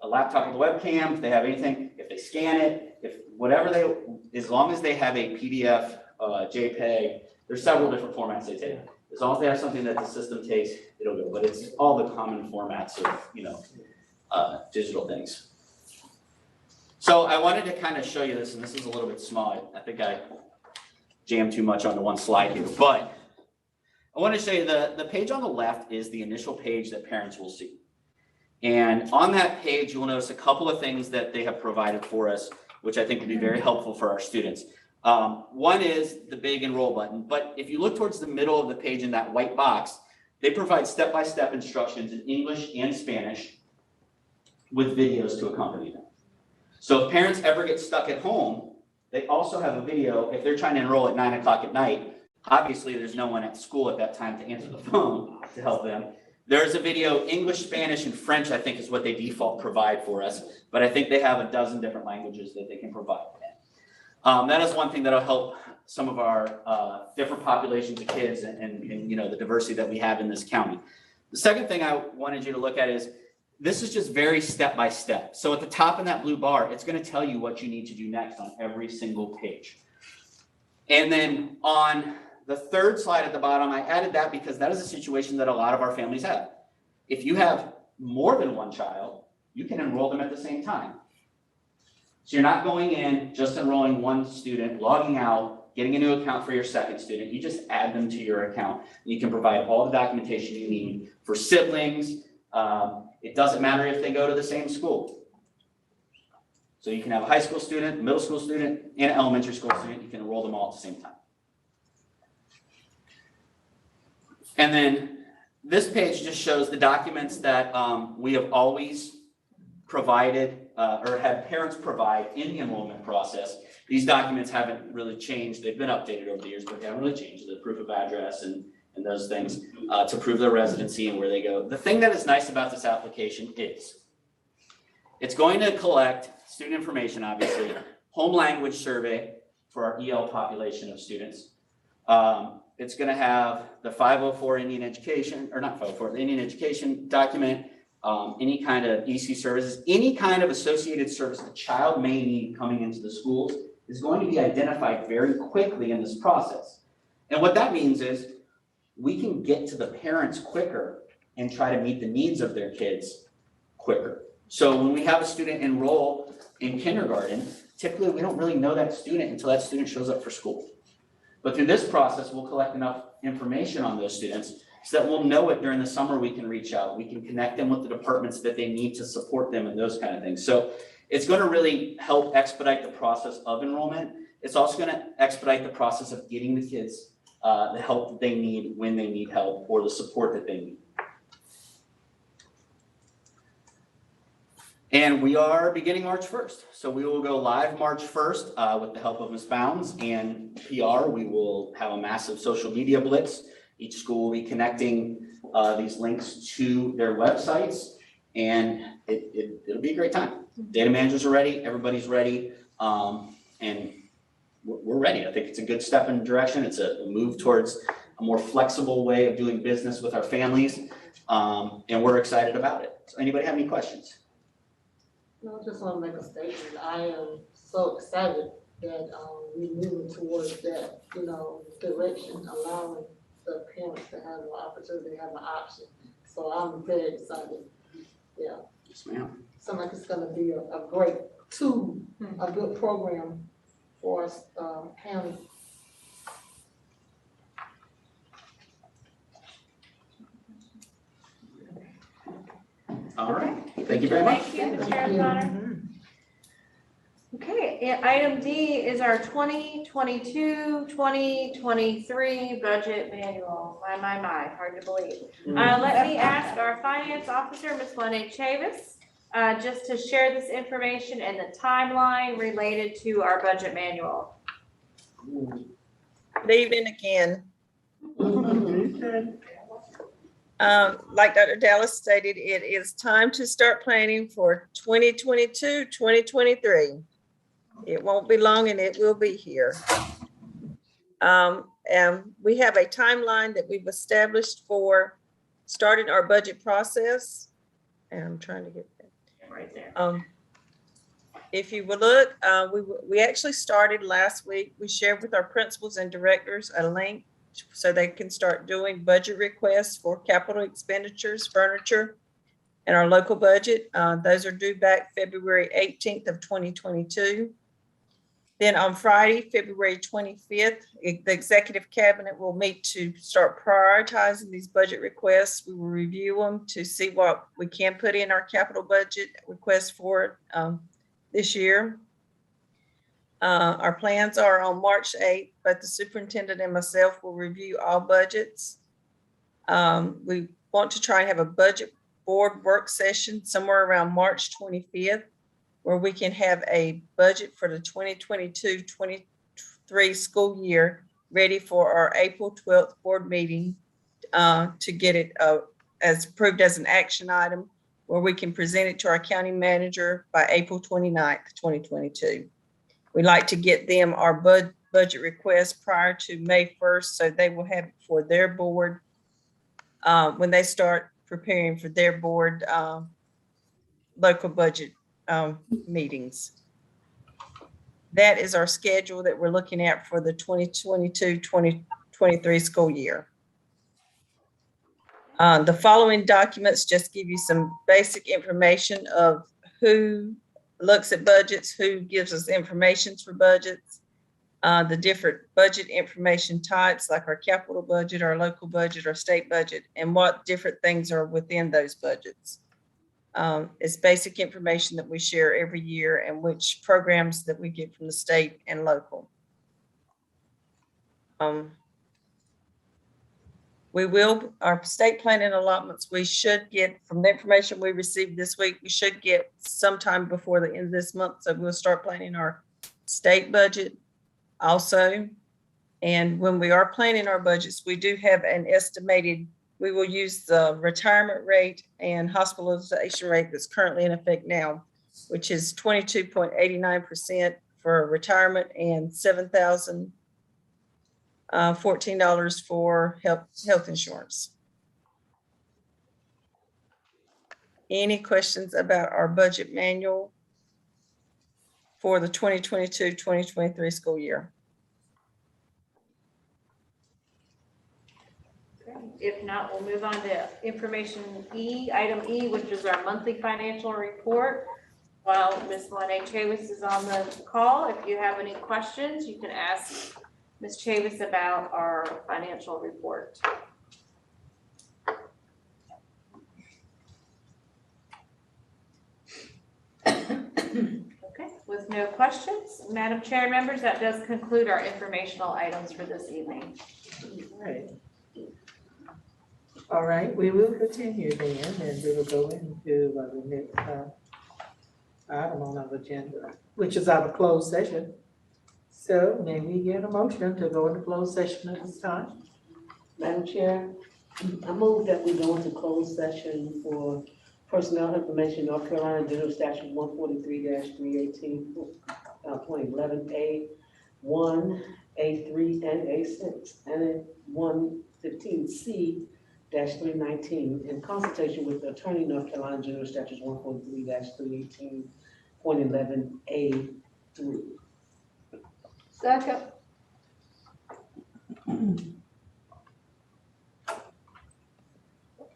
a laptop with a webcam, if they have anything, if they scan it, as long as they have a PDF, JPEG, there's several different formats they take. As long as they have something that the system takes, it'll go. But it's all the common formats of, digital things. So I wanted to kind of show you this, and this is a little bit small. I think I jammed too much onto one slide here, but I want to show you the page on the left is the initial page that parents will see. And on that page, you will notice a couple of things that they have provided for us, which I think will be very helpful for our students. One is the big enroll button, but if you look towards the middle of the page in that white box, they provide step-by-step instructions in English and Spanish with videos to accompany them. So if parents ever get stuck at home, they also have a video. If they're trying to enroll at 9 o'clock at night, obviously there's no one at school at that time to answer the phone to help them. There's a video, English, Spanish, and French, I think is what they default provide for us, but I think they have a dozen different languages that they can provide. That is one thing that'll help some of our different populations of kids and the diversity that we have in this county. The second thing I wanted you to look at is, this is just very step by step. So at the top in that blue bar, it's going to tell you what you need to do next on every single page. And then on the third slide at the bottom, I added that because that is a situation that a lot of our families have. If you have more than one child, you can enroll them at the same time. So you're not going in, just enrolling one student, logging out, getting a new account for your second student. You just add them to your account. You can provide all the documentation you need for siblings. It doesn't matter if they go to the same school. So you can have a high school student, middle school student, and an elementary school student. You can enroll them all at the same time. And then this page just shows the documents that we have always provided, or had parents provide in the enrollment process. These documents haven't really changed. They've been updated over the years, but they haven't really changed. The proof of address and those things to prove their residency and where they go. The thing that is nice about this application is it's going to collect student information, obviously, home language survey for our EL population of students. It's going to have the 504 Indian education, or not 504, the Indian education document, any kind of EC services, any kind of associated service a child may need coming into the schools is going to be identified very quickly in this process. And what that means is we can get to the parents quicker and try to meet the needs of their kids quicker. So when we have a student enroll in kindergarten, typically we don't really know that student until that student shows up for school. But through this process, we'll collect enough information on those students so that we'll know it during the summer. We can reach out, we can connect them with the departments that they need to support them and those kind of things. So it's going to really help expedite the process of enrollment. It's also going to expedite the process of getting the kids the help that they need when they need help, or the support that they need. And we are beginning March 1st. So we will go live March 1st with the help of Ms. Bounds and PR. We will have a massive social media blitz. Each school will be connecting these links to their websites, and it'll be a great time. Data managers are ready, everybody's ready, and we're ready. I think it's a good step in direction. It's a move towards a more flexible way of doing business with our families, and we're excited about it. So anybody have any questions? No, I just want to make a statement. I am so excited that we're moving towards that, direction, allowing the parents to have an opportunity, have an option. So I'm very excited. Yeah. Yes, ma'am. Sounds like it's gonna be a great tool, a good program for us, county. All right. Thank you very much. Thank you, Ms. Chair. Okay, item D is our 2022-2023 budget manual. My, hard to believe. Let me ask our finance officer, Ms. Lene Chavis, just to share this information and the timeline related to our budget manual. Good evening again. Like Dr. Dallas stated, it is time to start planning for 2022-2023. It won't be long and it will be here. And we have a timeline that we've established for starting our budget process. And I'm trying to get that right there. If you will look, we actually started last week. We shared with our principals and directors a link so they can start doing budget requests for capital expenditures, furniture, and our local budget. Those are due back February 18th of 2022. Then on Friday, February 25th, the executive cabinet will meet to start prioritizing these budget requests. We will review them to see what we can put in our capital budget request for this year. Our plans are on March 8th, but the superintendent and myself will review all budgets. We want to try and have a budget board work session somewhere around March 25th, where we can have a budget for the 2022-23 school year ready for our April 12th board meeting to get it as approved as an action item, where we can present it to our county manager by April 29th, 2022. We'd like to get them our budget request prior to May 1st, so they will have it for their board when they start preparing for their board local budget meetings. That is our schedule that we're looking at for the 2022-2023 school year. The following documents just give you some basic information of who looks at budgets, who gives us information for budgets, the different budget information types like our capital budget, our local budget, our state budget, and what different things are within those budgets. It's basic information that we share every year and which programs that we get from the state and local. We will, our state planning allotments, we should get, from the information we received this week, we should get sometime before the end of this month. So we'll start planning our state budget also. And when we are planning our budgets, we do have an estimated, we will use the retirement rate and hospitalization rate that's currently in effect now, which is 22.89% for retirement and $7,014 for health insurance. Any questions about our budget manual for the 2022-2023 school year? If not, we'll move on to information E, item E, which is our monthly financial report. While Ms. Lene Chavis is on the call, if you have any questions, you can ask Ms. Chavis about our financial report. Okay, with no questions, Madam Chair, members, that does conclude our informational items for this evening. All right, we will continue then, and we will go into the next item on our agenda, which is our closed session. So may we get a motion to go into closed session at this time? Madam Chair, I move that we go into closed session for personnel information, North Carolina General Statute 143-318, point 11A, 1, A3, and A6, and 115C-319, in consultation with the Attorney, North Carolina General Statutes 143-318, point 11A3. Second.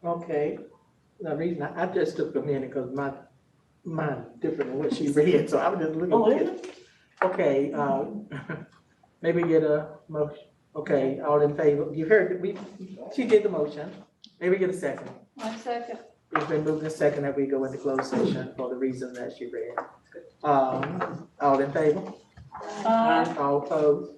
Okay, the reason I just took a minute because mine different than what she read, so I was just looking at it. Okay, maybe get a motion. Okay, all in favor? You heard, she did the motion. Maybe get a second. 1 second. It's been moved and second that we go into closed session for the reason that she read. All in favor? All opposed?